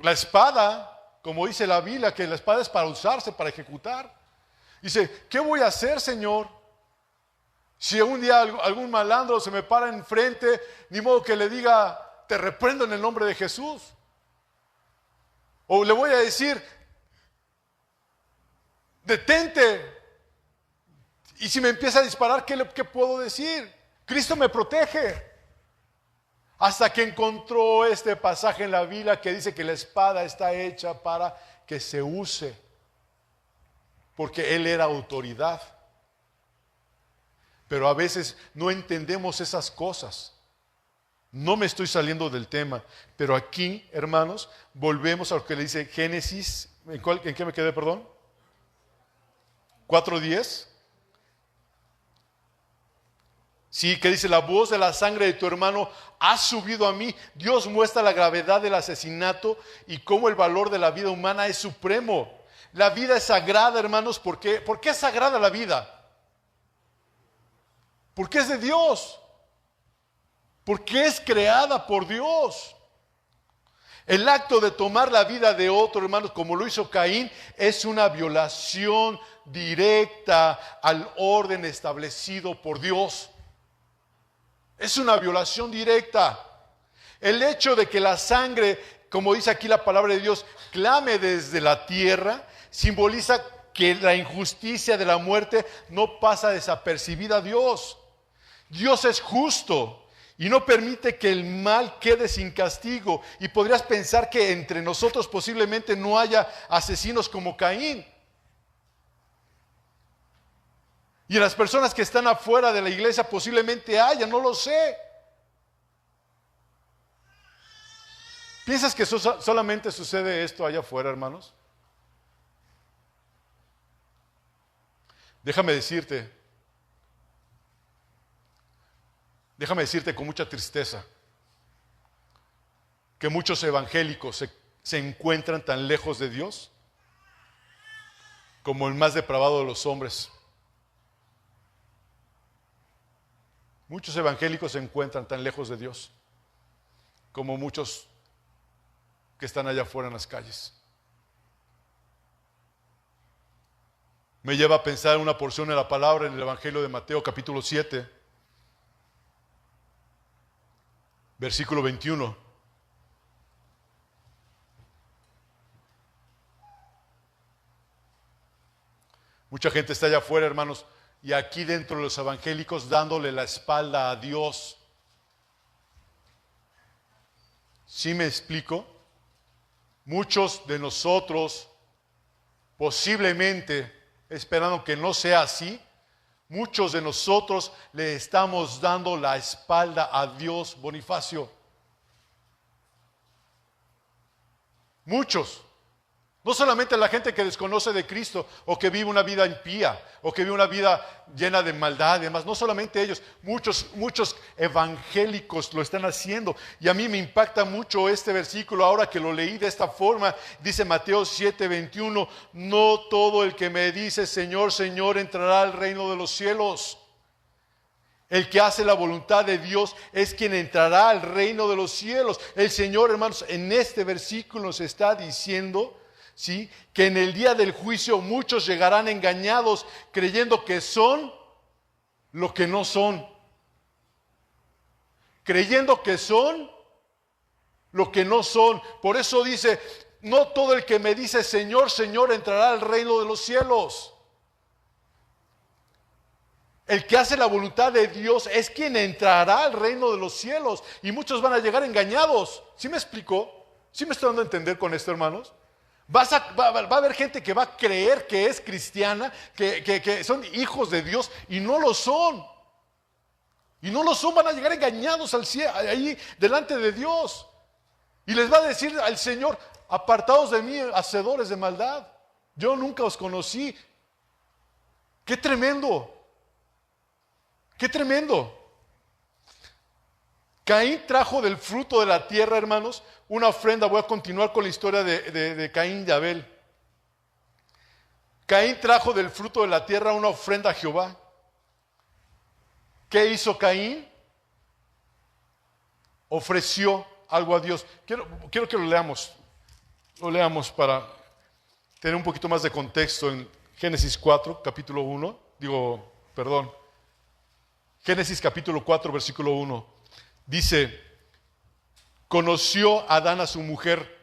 la espada, como dice la Biblia, que la espada es para usarse, para ejecutar. Dice, ¿qué voy a hacer, Señor? Si un día algún malandro se me para enfrente, ni modo que le diga, te reprendo en el nombre de Jesús. O le voy a decir, detente. Y si me empieza a disparar, ¿qué puedo decir? Cristo me protege. Hasta que encontró este pasaje en la Biblia que dice que la espada está hecha para que se use. porque Él era autoridad. Pero a veces no entendemos esas cosas. No me estoy saliendo del tema, pero aquí, hermanos, volvemos a lo que le dice Génesis. ¿En qué me quedé, perdón? 4:10. Sí, que dice, la voz de la sangre de tu hermano ha subido a mí. Dios muestra la gravedad del asesinato y cómo el valor de la vida humana es supremo. La vida es sagrada, hermanos. ¿Por qué? ¿Por qué es sagrada la vida? Porque es de Dios. Porque es creada por Dios. El acto de tomar la vida de otro, hermanos, como lo hizo Caín, es una violación directa al orden establecido por Dios. Es una violación directa. El hecho de que la sangre, como dice aquí la palabra de Dios, clame desde la tierra, simboliza que la injusticia de la muerte no pasa desapercibida a Dios. Dios es justo y no permite que el mal quede sin castigo. Y podrías pensar que entre nosotros posiblemente no haya asesinos como Caín. Y en las personas que están afuera de la iglesia posiblemente haya, no lo sé. ¿Piensas que solamente sucede esto allá afuera, hermanos? Déjame decirte con mucha tristeza que muchos evangélicos se encuentran tan lejos de Dios como el más depravado de los hombres. Muchos evangélicos se encuentran tan lejos de Dios como muchos que están allá afuera en las calles. Me lleva a pensar en una porción de la palabra en el Evangelio de Mateo, capítulo 7, versículo 21. Mucha gente está allá afuera, hermanos, y aquí dentro de los evangélicos dándole la espalda a Dios. ¿Sí me explico? Muchos de nosotros, posiblemente, esperando que no sea así, muchos de nosotros le estamos dando la espalda a Dios, Bonifacio. Muchos. No solamente la gente que desconoce de Cristo o que vive una vida impía o que vive una vida llena de maldad y demás. No solamente ellos, muchos evangélicos lo están haciendo. Y a mí me impacta mucho este versículo ahora que lo leí de esta forma. Dice Mateo 7:21, no todo el que me dice Señor, Señor entrará al reino de los cielos. El que hace la voluntad de Dios es quien entrará al reino de los cielos. El Señor, hermanos, en este versículo nos está diciendo, ¿sí?, que en el día del juicio muchos llegarán engañados creyendo que son lo que no son. Creyendo que son lo que no son. Por eso dice, no todo el que me dice Señor, Señor entrará al reino de los cielos. El que hace la voluntad de Dios es quien entrará al reino de los cielos. Y muchos van a llegar engañados. ¿Sí me explicó? ¿Sí me estoy dando a entender con esto, hermanos? Va a haber gente que va a creer que es cristiana, que son hijos de Dios y no lo son. Y no lo son, van a llegar engañados al cielo, ahí delante de Dios. Y les va a decir al Señor, apartados de mí, hacedores de maldad. Yo nunca os conocí. ¡Qué tremendo! ¡Qué tremendo! Caín trajo del fruto de la tierra, hermanos, una ofrenda. Voy a continuar con la historia de Caín y Abel. Caín trajo del fruto de la tierra una ofrenda a Jehová. ¿Qué hizo Caín? Ofreció algo a Dios. Quiero que lo leamos. Lo leamos para tener un poquito más de contexto en Génesis 4, capítulo 1. Génesis capítulo 4, versículo 1. Dice, conoció Adán a su mujer.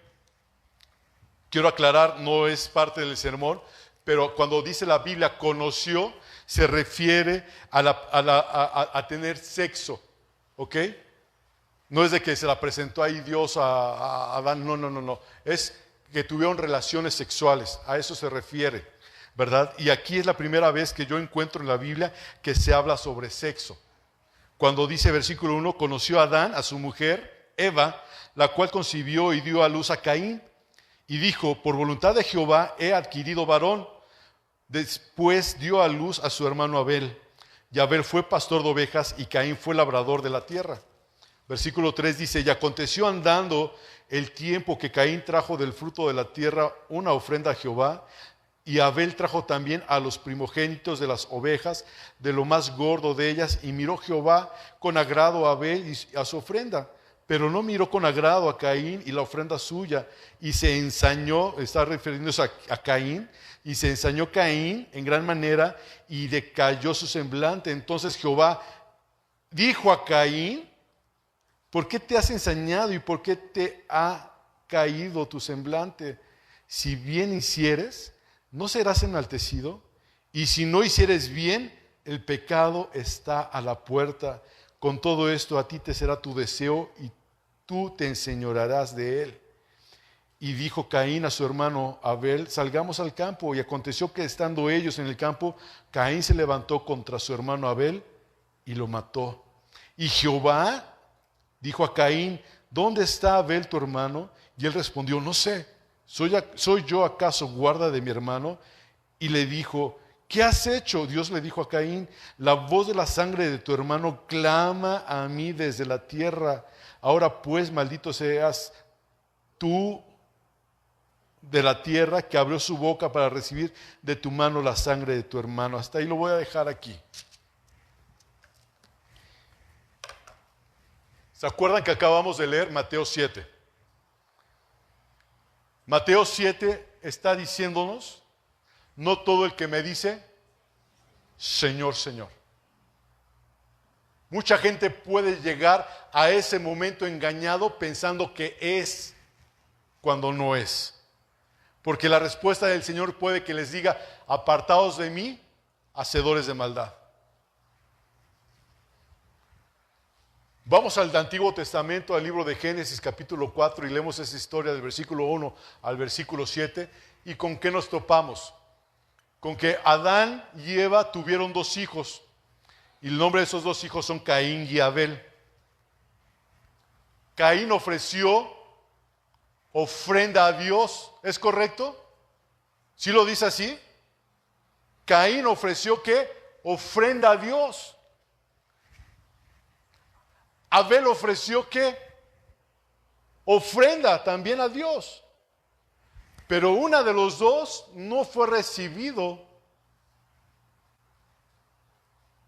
Quiero aclarar, no es parte del sermón, pero cuando dice la Biblia conoció, se refiere a tener sexo, ¿ok? No es de que se la presentó ahí Dios a Adán, no. Es que tuvieron relaciones sexuales, a eso se refiere. ¿verdad? Y aquí es la primera vez que yo encuentro en la Biblia que se habla sobre sexo. Cuando dice versículo 1, conoció a Adán, a su mujer, Eva, la cual concibió y dio a luz a Caín, y dijo, por voluntad de Jehová he adquirido varón. Después dio a luz a su hermano Abel, y Abel fue pastor de ovejas, y Caín fue labrador de la tierra. Versículo 3 dice, y aconteció andando el tiempo que Caín trajo del fruto de la tierra una ofrenda a Jehová, y Abel trajo también a los primogénitos de las ovejas, de lo más gordo de ellas, y miró Jehová con agrado a Abel y a su ofrenda, pero no miró con agrado a Caín y la ofrenda suya, y se ensañó, está refiriéndose a Caín, y se ensañó Caín en gran manera, y decayó su semblante. Entonces Jehová dijo a Caín, ¿por qué te has ensañado y por qué te ha caído tu semblante? Si bien hicieres, ¿no serás enaltecido? Y si no hicieres bien, el pecado está a la puerta. Con todo esto a ti te será tu deseo y tú te enseñorearás de él. Y dijo Caín a su hermano Abel, salgamos al campo. Y aconteció que estando ellos en el campo, Caín se levantó contra su hermano Abel y lo mató. Y Jehová dijo a Caín, ¿dónde está Abel tu hermano? Y él respondió, no sé, ¿soy yo acaso guarda de mi hermano? Y le dijo, ¿qué has hecho? Dios le dijo a Caín, la voz de la sangre de tu hermano clama a mí desde la tierra. Ahora pues, maldito seas tú de la tierra que abrió su boca para recibir de tu mano la sangre de tu hermano. Hasta ahí lo voy a dejar aquí. ¿Se acuerdan que acabamos de leer Mateo 7? Mateo 7 está diciéndonos, no todo el que me dice, Señor, Señor. Mucha gente puede llegar a ese momento engañado pensando que es cuando no es. Porque la respuesta del Señor puede que les diga, apartaos de mí, hacedores de maldad. Vamos al Antiguo Testamento, al libro de Génesis capítulo 4 y leemos esa historia del versículo 1 al versículo 7. ¿Y con qué nos topamos? Con que Adán y Eva tuvieron dos hijos y el nombre de esos dos hijos son Caín y Abel. Caín ofreció ofrenda a Dios, ¿es correcto? ¿Sí lo dice así? Caín ofreció ¿qué? Ofrenda a Dios. Abel ofreció ¿qué? Ofrenda también a Dios. Pero una de los dos no fue recibido.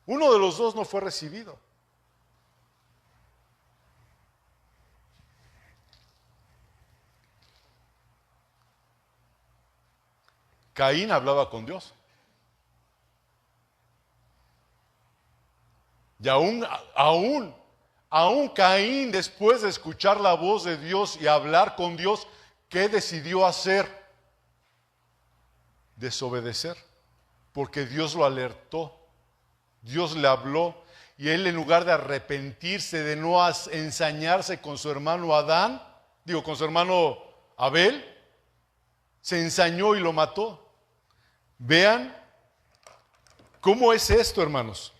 Uno de los dos no fue recibido. Caín hablaba con Dios. Y aún Caín, después de escuchar la voz de Dios y hablar con Dios, ¿qué decidió hacer? Desobedecer. Porque Dios lo alertó. Dios le habló. Y él, en lugar de arrepentirse, de no ensañarse con su hermano con su hermano Abel, se ensañó y lo mató. Vean cómo es esto, hermanos.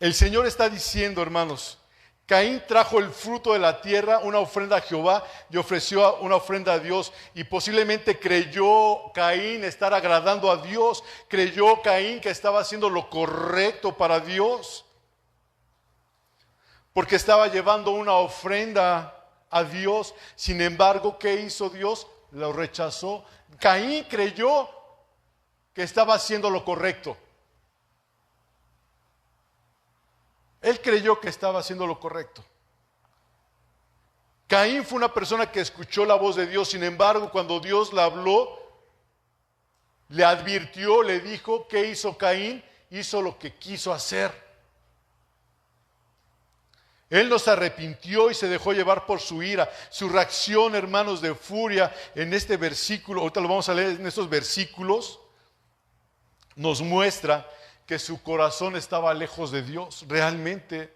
El Señor está diciendo, hermanos, Caín trajo el fruto de la tierra, una ofrenda a Jehová, y ofreció una ofrenda a Dios. Y posiblemente creyó Caín estar agradando a Dios. Creyó Caín que estaba haciendo lo correcto para Dios. Porque estaba llevando una ofrenda a Dios. Sin embargo, ¿qué hizo Dios? Lo rechazó. Caín creyó que estaba haciendo lo correcto. Él creyó que estaba haciendo lo correcto. Caín fue una persona que escuchó la voz de Dios. Sin embargo, cuando Dios le habló, le advirtió, le dijo, ¿qué hizo Caín? Hizo lo que quiso hacer. Él no se arrepintió y se dejó llevar por su ira. Su reacción, hermanos, de furia en este versículo, ahorita lo vamos a leer en estos versículos, nos muestra que su corazón estaba lejos de Dios. Realmente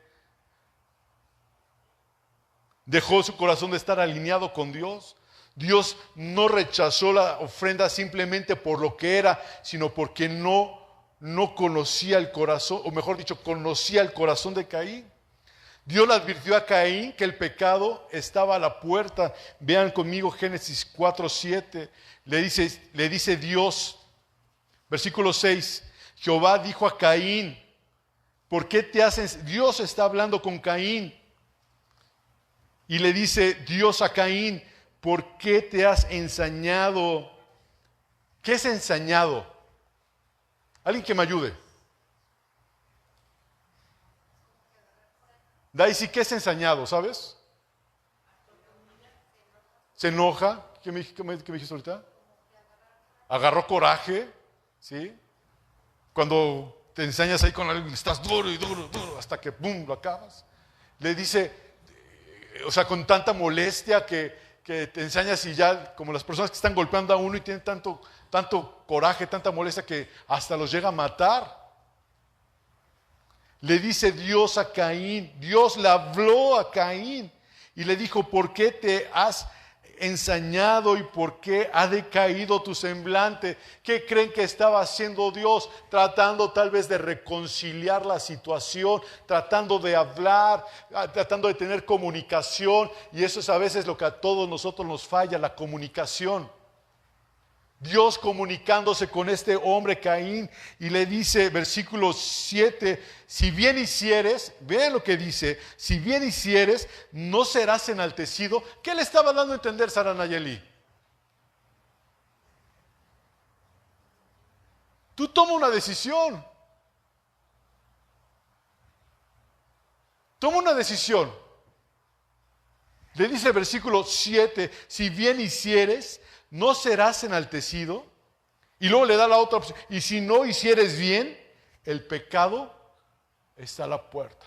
dejó su corazón de estar alineado con Dios. Dios no rechazó la ofrenda simplemente por lo que era, sino porque no conocía el corazón, o mejor dicho, conocía el corazón de Caín. Dios le advirtió a Caín que el pecado estaba a la puerta. Vean conmigo Génesis 4:7. Le dice Dios, versículo 6, Jehová dijo a Caín, ¿por qué te haces? Dios está hablando con Caín. Y le dice Dios a Caín, ¿por qué te has ensañado? ¿Qué es ensañado? Alguien que me ayude. Daisy, ¿qué es ensañado? ¿Sabes? Se enoja. ¿Qué me dijiste ahorita? Agarró coraje. ¿Sí? Cuando te ensañas ahí con alguien, estás duro y duro, duro, hasta que ¡pum! Lo acabas. Le dice, o sea, con tanta molestia que te ensañas y ya, como las personas que están golpeando a uno y tienen tanto coraje, tanta molestia que hasta los llega a matar. Le dice Dios a Caín, Dios le habló a Caín y le dijo, ¿por qué te has ensañado y por qué ha decaído tu semblante? ¿Qué creen que estaba haciendo Dios? Tratando tal vez de reconciliar la situación, tratando de hablar, tratando de tener comunicación, y eso es a veces lo que a todos nosotros nos falla, la comunicación. Dios comunicándose con este hombre Caín y le dice, versículo 7, si bien hicieres, vean lo que dice, si bien hicieres, no serás enaltecido. ¿Qué le estaba dando a entender Sara Nayeli? Tú toma una decisión. Toma una decisión. Le dice el versículo 7, si bien hicieres, no serás enaltecido. Y luego le da la otra opción. Y si no hicieres bien, el pecado está a la puerta.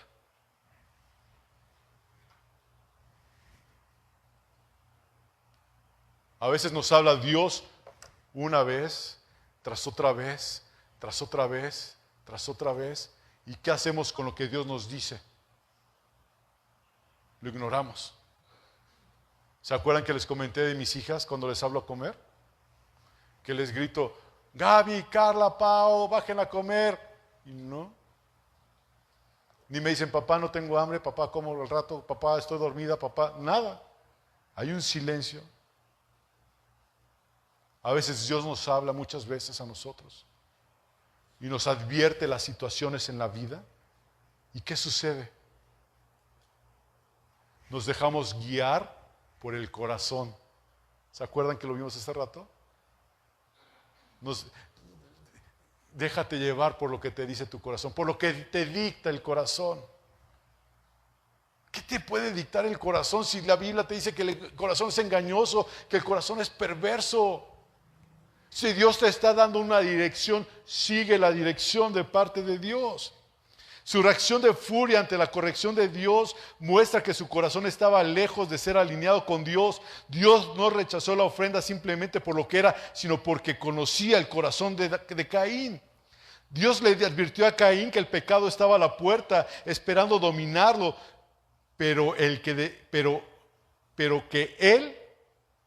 A veces nos habla Dios una vez, tras otra vez, tras otra vez, tras otra vez. ¿Y qué hacemos con lo que Dios nos dice? Lo ignoramos. ¿Se acuerdan que les comenté de mis hijas cuando les hablo a comer? Que les grito, Gaby, Carla, Pao, bajen a comer. Y no. Ni me dicen, papá, no tengo hambre, papá, como al rato, papá, estoy dormida, papá. Nada. Hay un silencio. A veces Dios nos habla muchas veces a nosotros. Y nos advierte las situaciones en la vida. ¿Y qué sucede? Nos dejamos guiar por el corazón. ¿Se acuerdan que lo vimos hace rato? Déjate llevar por lo que te dice tu corazón, por lo que te dicta el corazón. ¿Qué te puede dictar el corazón si la Biblia te dice que el corazón es engañoso, que el corazón es perverso? Si Dios te está dando una dirección, sigue la dirección de parte de Dios. Su reacción de furia ante la corrección de Dios muestra que su corazón estaba lejos de ser alineado con Dios. Dios no rechazó la ofrenda simplemente por lo que era, sino porque conocía el corazón de Caín. Dios le advirtió a Caín que el pecado estaba a la puerta, esperando dominarlo, pero que él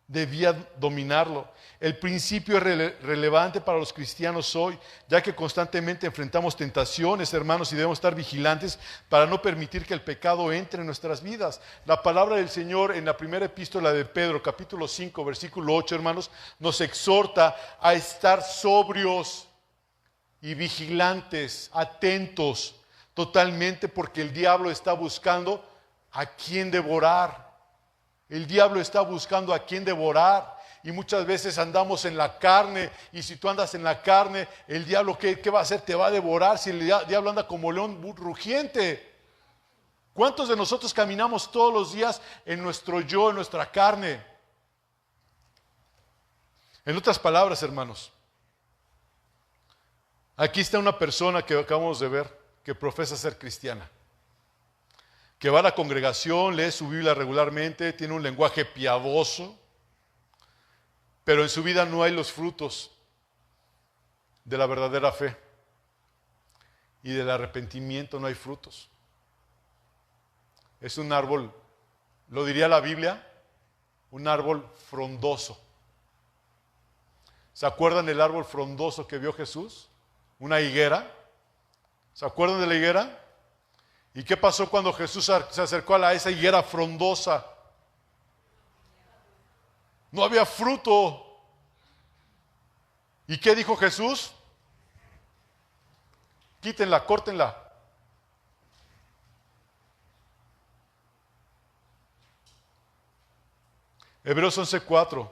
debía dominarlo. El principio es relevante para los cristianos hoy, ya que constantemente enfrentamos tentaciones, hermanos, y debemos estar vigilantes para no permitir que el pecado entre en nuestras vidas. La palabra del Señor en la primera epístola de Pedro, capítulo 5, versículo 8, hermanos, nos exhorta a estar sobrios y vigilantes, atentos totalmente, porque el diablo está buscando a quién devorar. El diablo está buscando a quién devorar. Y muchas veces andamos en la carne, y si tú andas en la carne, el diablo, ¿qué va a hacer? Te va a devorar. Si el diablo anda como león rugiente. ¿Cuántos de nosotros caminamos todos los días en nuestro yo, en nuestra carne? En otras palabras, hermanos, aquí está una persona que acabamos de ver, que profesa ser cristiana, que va a la congregación, lee su Biblia regularmente, tiene un lenguaje piadoso, pero en su vida no hay los frutos de la verdadera fe. Y del arrepentimiento no hay frutos. Es un árbol, lo diría la Biblia, un árbol frondoso. ¿Se acuerdan del árbol frondoso que vio Jesús? Una higuera. ¿Se acuerdan de la higuera? ¿Y qué pasó cuando Jesús se acercó a esa higuera frondosa? No había fruto. ¿Y qué dijo Jesús? Quítenla, córtenla. Hebreos 11:4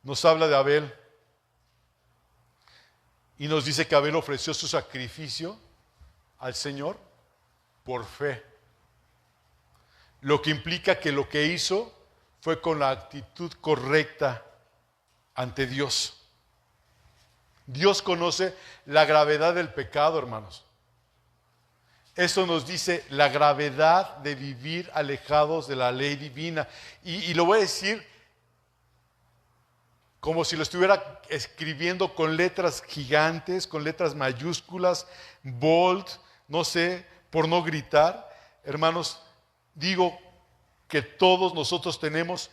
nos habla de Abel y nos dice que Abel ofreció su sacrificio al Señor por fe. Lo que implica que lo que hizo fue con la actitud correcta ante Dios. Dios conoce la gravedad del pecado, hermanos. Eso nos dice la gravedad de vivir alejados de la ley divina. Y lo voy a decir como si lo estuviera escribiendo con letras gigantes, con letras mayúsculas, bold, no sé, por no gritar. Hermanos, digo que todos nosotros tenemos,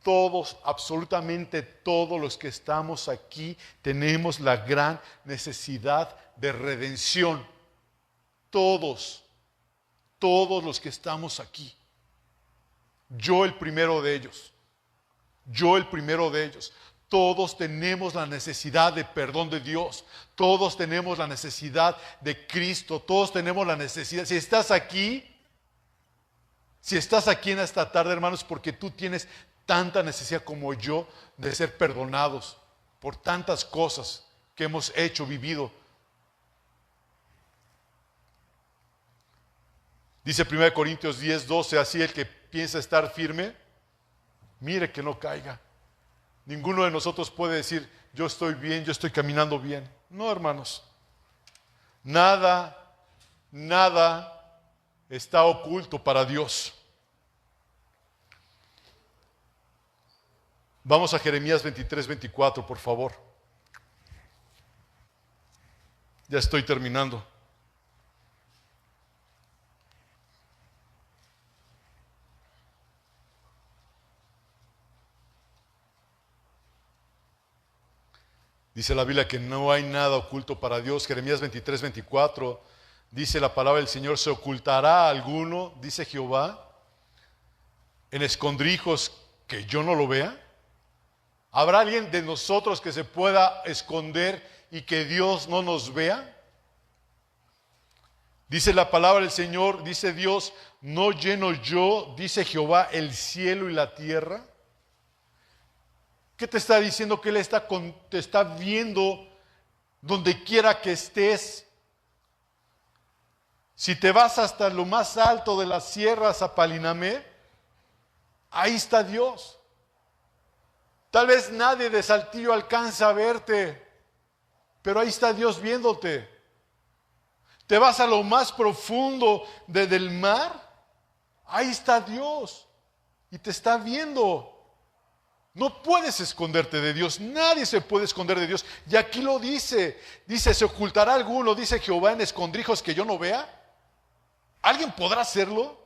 todos, absolutamente todos los que estamos aquí, tenemos la gran necesidad de redención. Todos los que estamos aquí. Yo el primero de ellos. Todos tenemos la necesidad de perdón de Dios. Todos tenemos la necesidad de Cristo. Todos tenemos la necesidad. Si estás aquí en esta tarde, hermanos, porque tú tienes tanta necesidad como yo de ser perdonados por tantas cosas que hemos hecho, vivido. Dice 1 Corintios 10:12, así el que piensa estar firme, mire que no caiga. Ninguno de nosotros puede decir, yo estoy bien, yo estoy caminando bien. No, hermanos. Nada está oculto para Dios. Vamos a Jeremías 23:24, por favor. Ya estoy terminando. Dice la Biblia que no hay nada oculto para Dios. Jeremías 23:24 dice la palabra del Señor, ¿se ocultará alguno, dice Jehová, en escondrijos que yo no lo vea? ¿Habrá alguien de nosotros que se pueda esconder y que Dios no nos vea? Dice la palabra del Señor, dice Dios, ¿no lleno yo, dice Jehová, el cielo y la tierra? ¿Qué te está diciendo? Que Él te está viendo donde quiera que estés. Si te vas hasta lo más alto de las sierras a Palinamé, ahí está Dios. Tal vez nadie de Saltillo alcanza a verte, pero ahí está Dios viéndote. Te vas a lo más profundo del mar, ahí está Dios y te está viendo. No puedes esconderte de Dios, nadie se puede esconder de Dios. Y aquí lo dice, ¿se ocultará alguno, dice Jehová, en escondrijos que yo no vea? ¿Alguien podrá hacerlo?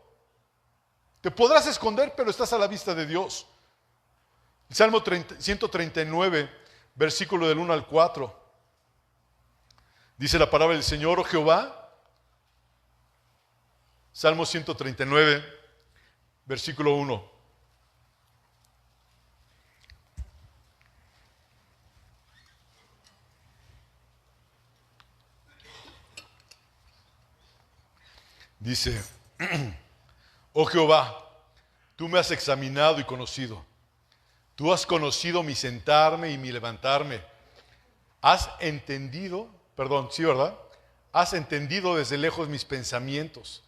Te podrás esconder, pero estás a la vista de Dios. El Salmo 139, versículo del 1 al 4. Dice la palabra del Señor, oh Jehová. Salmo 139, versículo 1. Dice, oh Jehová, tú me has examinado y conocido. Tú has conocido mi sentarme y mi levantarme. Has entendido, sí, ¿verdad? Has entendido desde lejos mis pensamientos.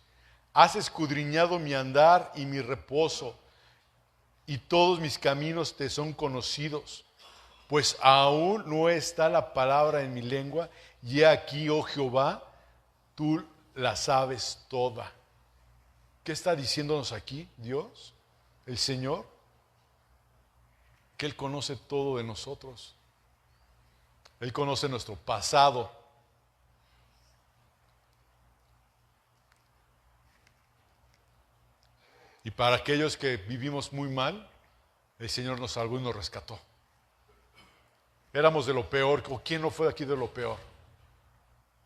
Has escudriñado mi andar y mi reposo. Y todos mis caminos te son conocidos. Pues aún no está la palabra en mi lengua. Y he aquí, oh Jehová, tú la sabes toda. ¿Qué está diciéndonos aquí Dios, el Señor? Que Él conoce todo de nosotros. Él conoce nuestro pasado. Y para aquellos que vivimos muy mal, el Señor nos salvó y nos rescató. Éramos de lo peor, o quién no fue aquí de lo peor.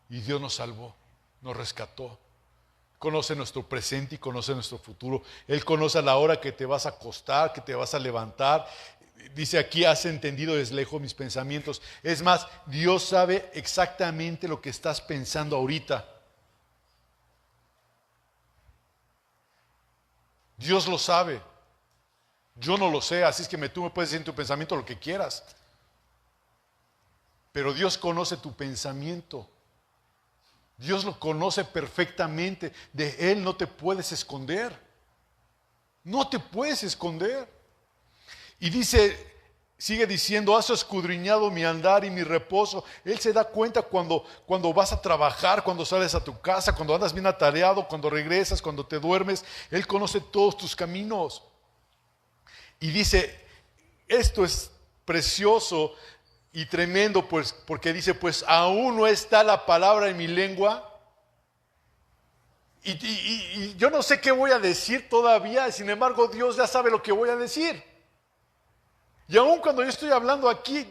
Y Dios nos salvó, nos rescató. Conoce nuestro presente y conoce nuestro futuro. Él conoce a la hora que te vas a acostar, que te vas a levantar. Dice aquí, has entendido desde lejos mis pensamientos. Es más, Dios sabe exactamente lo que estás pensando ahorita. Dios lo sabe. Yo no lo sé, así es que tú me puedes decir en tu pensamiento lo que quieras. Pero Dios conoce tu pensamiento. Dios lo conoce perfectamente. De Él no te puedes esconder. No te puedes esconder. Y dice, sigue diciendo, has escudriñado mi andar y mi reposo. Él se da cuenta cuando vas a trabajar, cuando sales a tu casa, cuando andas bien atareado, cuando regresas, cuando te duermes. Él conoce todos tus caminos. Y dice, esto es precioso y tremendo, pues, porque dice, pues aún no está la palabra en mi lengua. Y yo no sé qué voy a decir todavía, sin embargo Dios ya sabe lo que voy a decir. Y aún cuando yo estoy hablando aquí,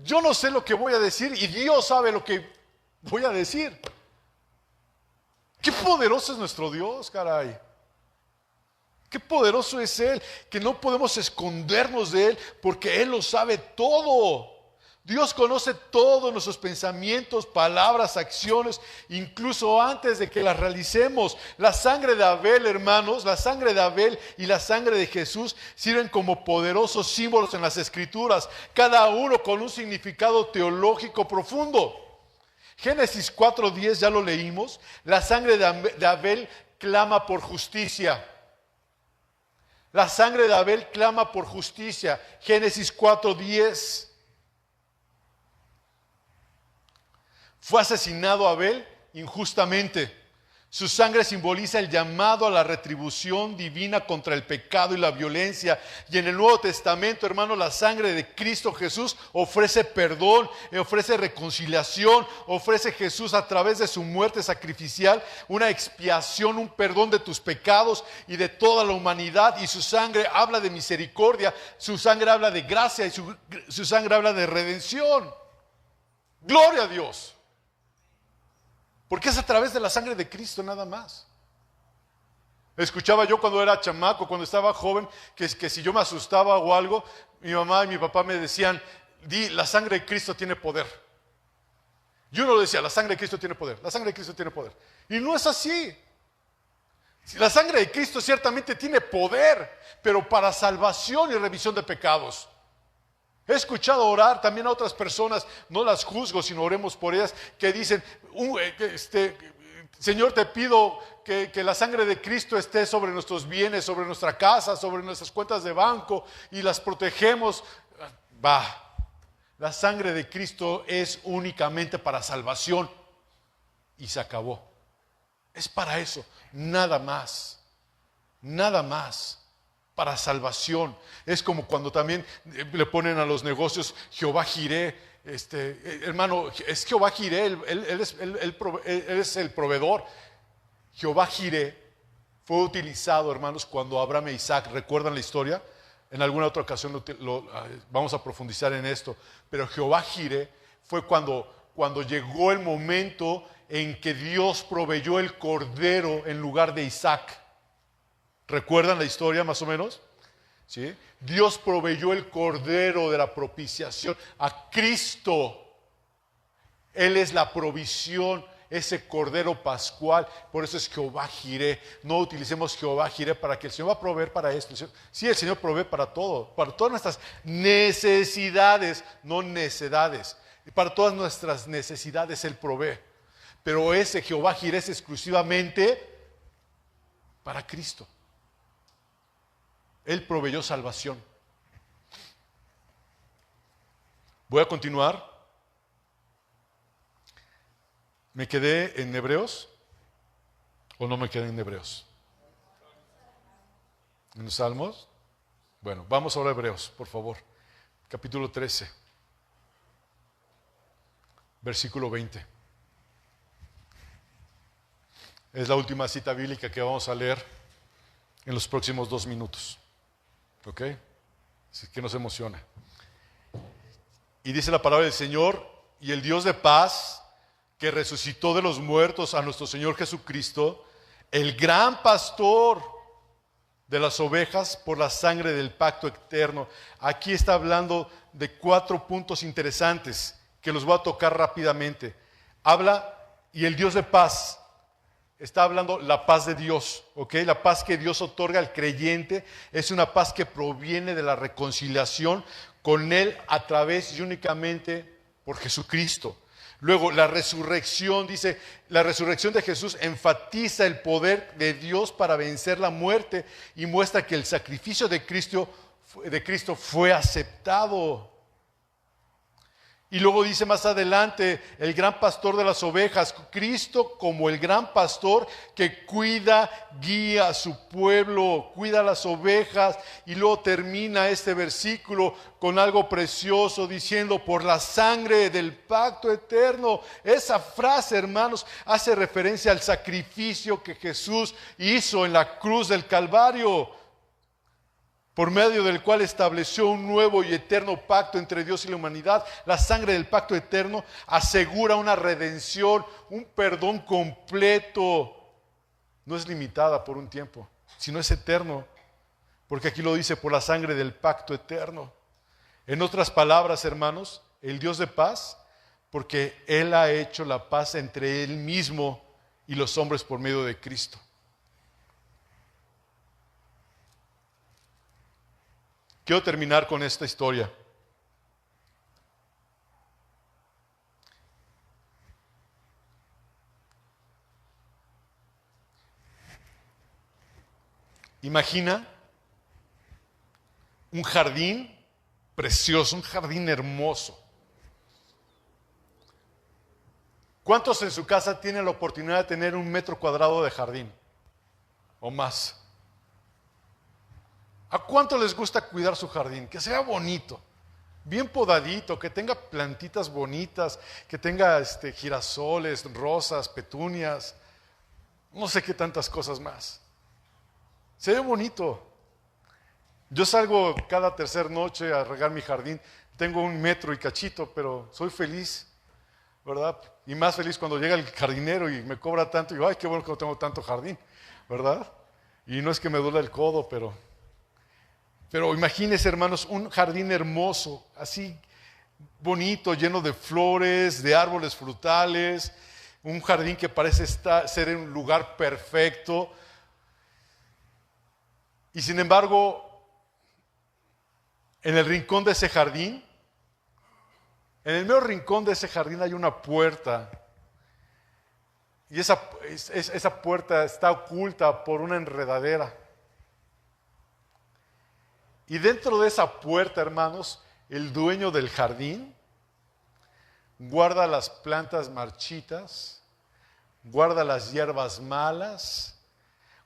yo no sé lo que voy a decir y Dios sabe lo que voy a decir. Qué poderoso es nuestro Dios, caray. Qué poderoso es Él, que no podemos escondernos de Él porque Él lo sabe todo. Dios conoce todos nuestros pensamientos, palabras, acciones, incluso antes de que las realicemos. La sangre de Abel, hermanos, la sangre de Abel y la sangre de Jesús sirven como poderosos símbolos en las Escrituras, cada uno con un significado teológico profundo. Génesis 4:10 ya lo leímos. La sangre de Abel clama por justicia. La sangre de Abel clama por justicia. Génesis 4:10. Fue asesinado Abel injustamente. Su sangre simboliza el llamado a la retribución divina contra el pecado y la violencia. Y en el Nuevo Testamento, hermanos, la sangre de Cristo Jesús ofrece perdón, ofrece reconciliación, ofrece Jesús a través de su muerte sacrificial, una expiación, un perdón de tus pecados y de toda la humanidad. Y su sangre habla de misericordia, su sangre habla de gracia y su sangre habla de redención. Gloria a Dios. Porque es a través de la sangre de Cristo nada más. Escuchaba yo cuando era chamaco, cuando estaba joven, que si yo me asustaba o algo, mi mamá y mi papá me decían, la sangre de Cristo tiene poder. Y uno decía, la sangre de Cristo tiene poder, la sangre de Cristo tiene poder. Y no es así. La sangre de Cristo ciertamente tiene poder, pero para salvación y remisión de pecados. He escuchado orar también a otras personas, no las juzgo, sino oremos por ellas, que dicen, Señor, te pido que la sangre de Cristo esté sobre nuestros bienes, sobre nuestra casa, sobre nuestras cuentas de banco y las protegemos. La sangre de Cristo es únicamente para salvación y se acabó. Es para eso, nada más, nada más. Para salvación. Es como cuando también le ponen a los negocios Jehová Jireh, hermano, es Jehová Jireh, él es el proveedor. Jehová Jireh fue utilizado, hermanos, cuando Abraham e Isaac, ¿recuerdan la historia? En alguna otra ocasión vamos a profundizar en esto, pero Jehová Jireh fue cuando llegó el momento en que Dios proveyó el cordero en lugar de Isaac. ¿Recuerdan la historia más o menos? ¿Sí? Dios proveyó el cordero de la propiciación a Cristo. Él es la provisión, ese cordero pascual. Por eso es Jehová Jireh. No utilicemos Jehová Jireh para que el Señor va a proveer para esto. Sí, el Señor provee para todo, para todas nuestras necesidades, no necedades. Para todas nuestras necesidades Él provee. Pero ese Jehová Jireh es exclusivamente para Cristo. Él proveyó salvación. Voy a continuar. ¿Me quedé en Hebreos o no me quedé en Hebreos? ¿En los Salmos? Bueno, vamos ahora a Hebreos, por favor. Capítulo 13, versículo 20. Es la última cita bíblica que vamos a leer en los próximos 2 minutos. ¿Ok? Así que nos emociona. Y dice la palabra del Señor, y el Dios de paz, que resucitó de los muertos a nuestro Señor Jesucristo, el gran pastor de las ovejas por la sangre del pacto eterno. Aquí está hablando de 4 puntos interesantes que los voy a tocar rápidamente. Habla, y el Dios de paz, está hablando la paz de Dios, ¿ok? La paz que Dios otorga al creyente es una paz que proviene de la reconciliación con Él a través y únicamente por Jesucristo. Luego, la resurrección, dice, la resurrección de Jesús enfatiza el poder de Dios para vencer la muerte y muestra que el sacrificio de Cristo fue aceptado. Y luego dice más adelante, el gran pastor de las ovejas, Cristo como el gran pastor que cuida, guía a su pueblo, cuida a las ovejas. Y luego termina este versículo con algo precioso diciendo, por la sangre del pacto eterno. Esa frase, hermanos, hace referencia al sacrificio que Jesús hizo en la cruz del Calvario, por medio del cual estableció un nuevo y eterno pacto entre Dios y la humanidad. La sangre del pacto eterno asegura una redención, un perdón completo. No es limitada por un tiempo, sino es eterno, porque aquí lo dice, por la sangre del pacto eterno. En otras palabras, hermanos, el Dios de paz, porque Él ha hecho la paz entre Él mismo y los hombres por medio de Cristo. Quiero terminar con esta historia. Imagina un jardín precioso, un jardín hermoso. ¿Cuántos en su casa tienen la oportunidad de tener 1 metro cuadrado de jardín o más? ¿A cuánto les gusta cuidar su jardín? Que sea bonito, bien podadito, que tenga plantitas bonitas, que tenga girasoles, rosas, petunias, no sé qué tantas cosas más. Se ve bonito. Yo salgo cada tercera noche a regar mi jardín. Tengo 1 metro y cachito, pero soy feliz, ¿verdad? Y más feliz cuando llega el jardinero y me cobra tanto. Y digo, ay, qué bueno que no tengo tanto jardín, ¿verdad? Y no es que me duela el codo, pero imagínense, hermanos, un jardín hermoso, así bonito, lleno de flores, de árboles frutales, un jardín que parece ser en un lugar perfecto. Y sin embargo, en el rincón de ese jardín, en el mero rincón de ese jardín hay una puerta. Y esa puerta está oculta por una enredadera. Y dentro de esa puerta, hermanos, el dueño del jardín guarda las plantas marchitas, guarda las hierbas malas,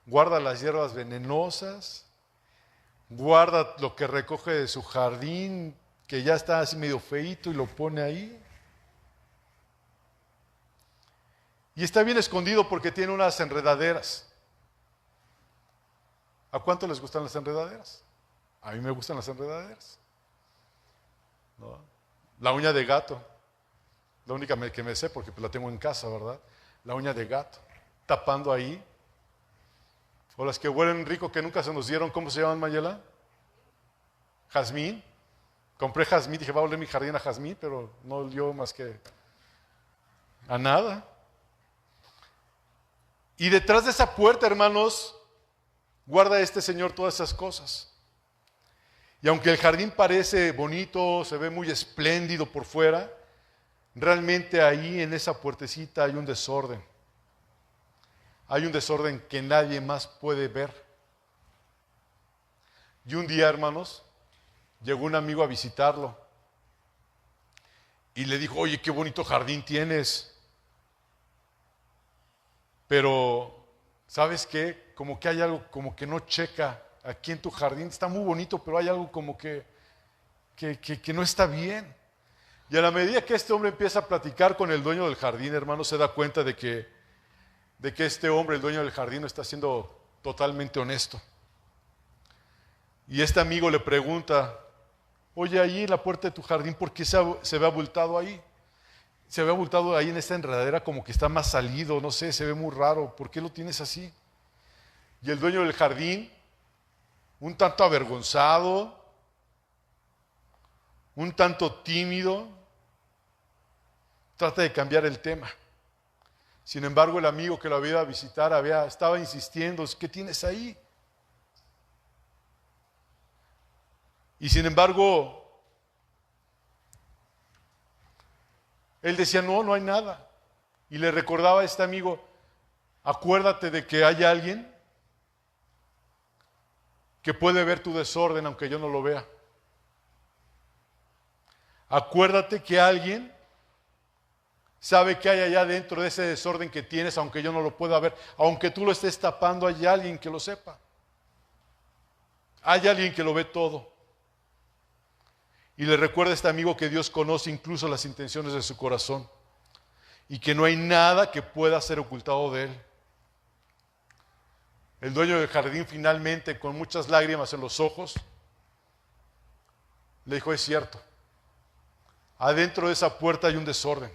guarda las hierbas venenosas, guarda lo que recoge de su jardín, que ya está así medio feíto, y lo pone ahí. Y está bien escondido porque tiene unas enredaderas. ¿A cuánto les gustan las enredaderas? A mí me gustan las enredaderas, ¿no? La uña de gato, la única que me sé porque la tengo en casa, ¿verdad? La uña de gato, tapando ahí. O las que huelen rico que nunca se nos dieron, ¿cómo se llaman, Mayela? Jazmín. Compré jazmín, dije, va a oler mi jardín a jazmín, pero no olió más que a nada. Y detrás de esa puerta, hermanos, guarda este señor todas esas cosas. Y aunque el jardín parece bonito, se ve muy espléndido por fuera, realmente ahí en esa puertecita hay un desorden. Hay un desorden que nadie más puede ver. Y un día, hermanos, llegó un amigo a visitarlo y le dijo, oye, qué bonito jardín tienes. Pero, ¿sabes qué? Como que hay algo como que no checa. Aquí en tu jardín está muy bonito, pero hay algo como que no está bien. Y a la medida que este hombre empieza a platicar con el dueño del jardín, hermano, se da cuenta de que este hombre, el dueño del jardín, no está siendo totalmente honesto. Y este amigo le pregunta, Oye, ahí en la puerta de tu jardín, ¿por qué se ve abultado ahí? Se ve abultado ahí en esta enredadera como que está más salido, no sé, se ve muy raro. ¿Por qué lo tienes así? Y el dueño del jardín, un tanto avergonzado, un tanto tímido, trata de cambiar el tema. Sin embargo, el amigo que lo había ido a visitar estaba insistiendo, ¿qué tienes ahí? Y sin embargo, él decía, no hay nada. Y le recordaba a este amigo, acuérdate de que hay alguien que puede ver tu desorden aunque yo no lo vea. Acuérdate que alguien sabe que hay allá dentro de ese desorden que tienes, aunque yo no lo pueda ver. Aunque tú lo estés tapando, hay alguien que lo sepa. Hay alguien que lo ve todo. Y le recuerda a este amigo que Dios conoce incluso las intenciones de su corazón y que no hay nada que pueda ser ocultado de él. El dueño del jardín finalmente, con muchas lágrimas en los ojos, le dijo, es cierto, adentro de esa puerta hay un desorden.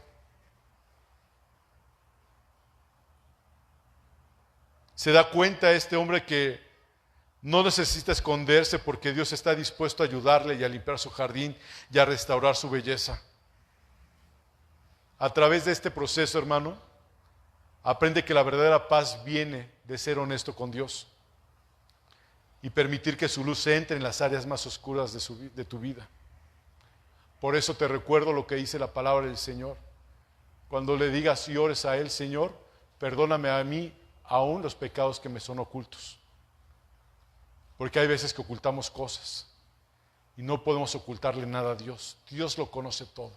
Se da cuenta este hombre que no necesita esconderse porque Dios está dispuesto a ayudarle y a limpiar su jardín y a restaurar su belleza. A través de este proceso, hermano, aprende que la verdadera paz viene de ser honesto con Dios y permitir que su luz entre en las áreas más oscuras de tu vida. Por eso te recuerdo lo que dice la palabra del Señor. Cuando le digas y ores a Él, Señor, perdóname a mí aún los pecados que me son ocultos. Porque hay veces que ocultamos cosas y no podemos ocultarle nada a Dios. Dios lo conoce todo,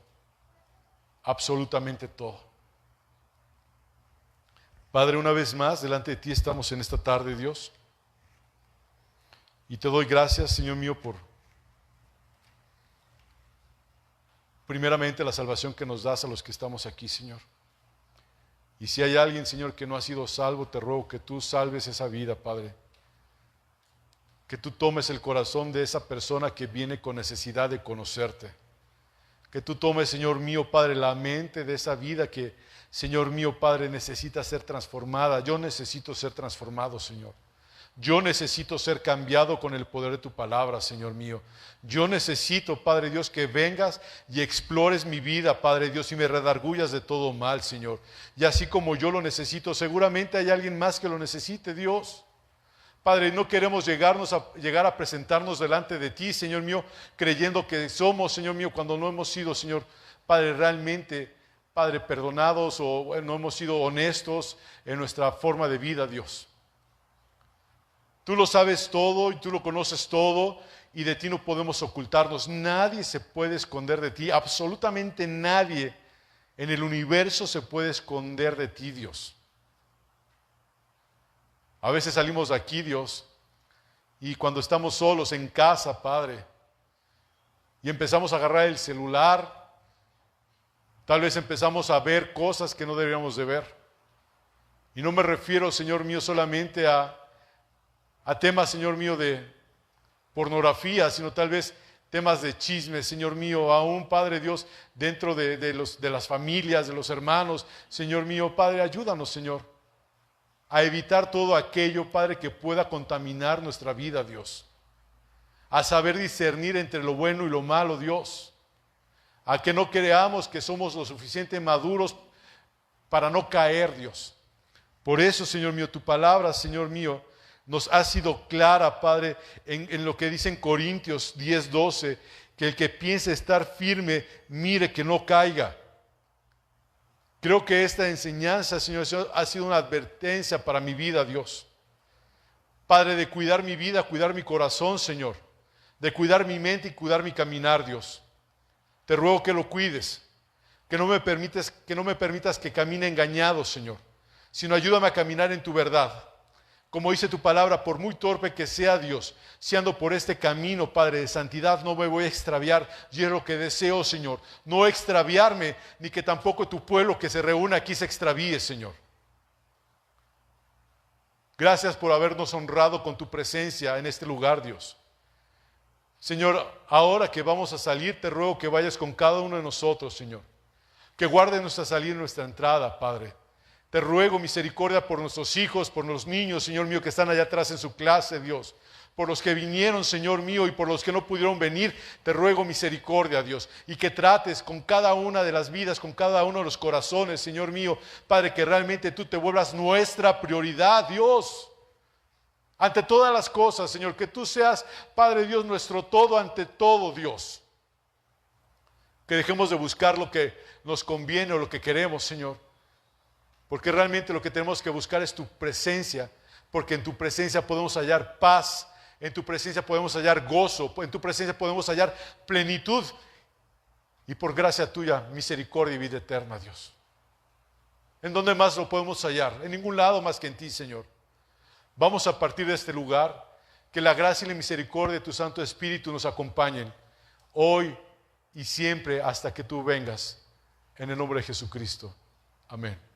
absolutamente todo. Padre, una vez más, delante de ti estamos en esta tarde, Dios. Y te doy gracias, Señor mío, por primeramente la salvación que nos das a los que estamos aquí, Señor. Y si hay alguien, Señor, que no ha sido salvo, te ruego que tú salves esa vida, Padre. Que tú tomes el corazón de esa persona que viene con necesidad de conocerte. Que tú tomes, Señor mío, Padre, la mente de esa vida que, Señor mío, Padre, necesita ser transformada. Yo necesito ser transformado, Señor. Yo necesito ser cambiado con el poder de tu palabra, Señor mío. Yo necesito, Padre Dios, que vengas y explores mi vida, Padre Dios, y me redargullas de todo mal, Señor. Y así como yo lo necesito, seguramente hay alguien más que lo necesite, Dios. Padre, no queremos llegar a presentarnos delante de ti, Señor mío, creyendo que somos, Señor mío, cuando no hemos sido, Señor, Padre, realmente, Padre, perdonados o no hemos sido honestos en nuestra forma de vida, Dios. Tú lo sabes todo y tú lo conoces todo y de ti no podemos ocultarnos. Nadie se puede esconder de ti, absolutamente nadie en el universo se puede esconder de ti, Dios. A veces salimos de aquí, Dios, y cuando estamos solos en casa, Padre, y empezamos a agarrar el celular, tal vez empezamos a ver cosas que no deberíamos de ver. Y no me refiero, Señor mío, solamente a temas, Señor mío, de pornografía, sino tal vez temas de chisme, Señor mío, aún, Padre Dios, dentro de las familias, de los hermanos. Señor mío, Padre, ayúdanos, Señor, a evitar todo aquello, Padre, que pueda contaminar nuestra vida, Dios. A saber discernir entre lo bueno y lo malo, Dios. A que no creamos que somos lo suficiente maduros para no caer, Dios. Por eso, Señor mío, tu palabra, Señor mío, nos ha sido clara, Padre, en lo que dice en Corintios 10:12, que el que piense estar firme, mire que no caiga. Creo que esta enseñanza, Señor, ha sido una advertencia para mi vida, Dios. Padre, de cuidar mi vida, cuidar mi corazón, Señor. De cuidar mi mente y cuidar mi caminar, Dios. Te ruego que lo cuides, que no me permitas que camine engañado, Señor, sino ayúdame a caminar en tu verdad. Como dice tu palabra, por muy torpe que sea, Dios, si ando por este camino, Padre, de santidad, no me voy a extraviar. Y es lo que deseo, Señor, no extraviarme, ni que tampoco tu pueblo que se reúne aquí se extravíe, Señor. Gracias por habernos honrado con tu presencia en este lugar, Dios. Señor, ahora que vamos a salir, te ruego que vayas con cada uno de nosotros, Señor. Que guarde nuestra salida y nuestra entrada, Padre. Te ruego misericordia por nuestros hijos, por los niños, Señor mío, que están allá atrás en su clase, Dios. Por los que vinieron, Señor mío, y por los que no pudieron venir, te ruego misericordia, Dios. Y que trates con cada una de las vidas, con cada uno de los corazones, Señor mío, Padre, que realmente tú te vuelvas nuestra prioridad, Dios. Ante todas las cosas, Señor, que tú seas, Padre Dios, nuestro todo ante todo, Dios. Que dejemos de buscar lo que nos conviene o lo que queremos, Señor. Porque realmente lo que tenemos que buscar es tu presencia, porque en tu presencia podemos hallar paz, en tu presencia podemos hallar gozo, en tu presencia podemos hallar plenitud y por gracia tuya, misericordia y vida eterna, Dios. ¿En dónde más lo podemos hallar? En ningún lado más que en ti, Señor. Vamos a partir de este lugar, que la gracia y la misericordia de tu Santo Espíritu nos acompañen hoy y siempre hasta que tú vengas, en el nombre de Jesucristo. Amén.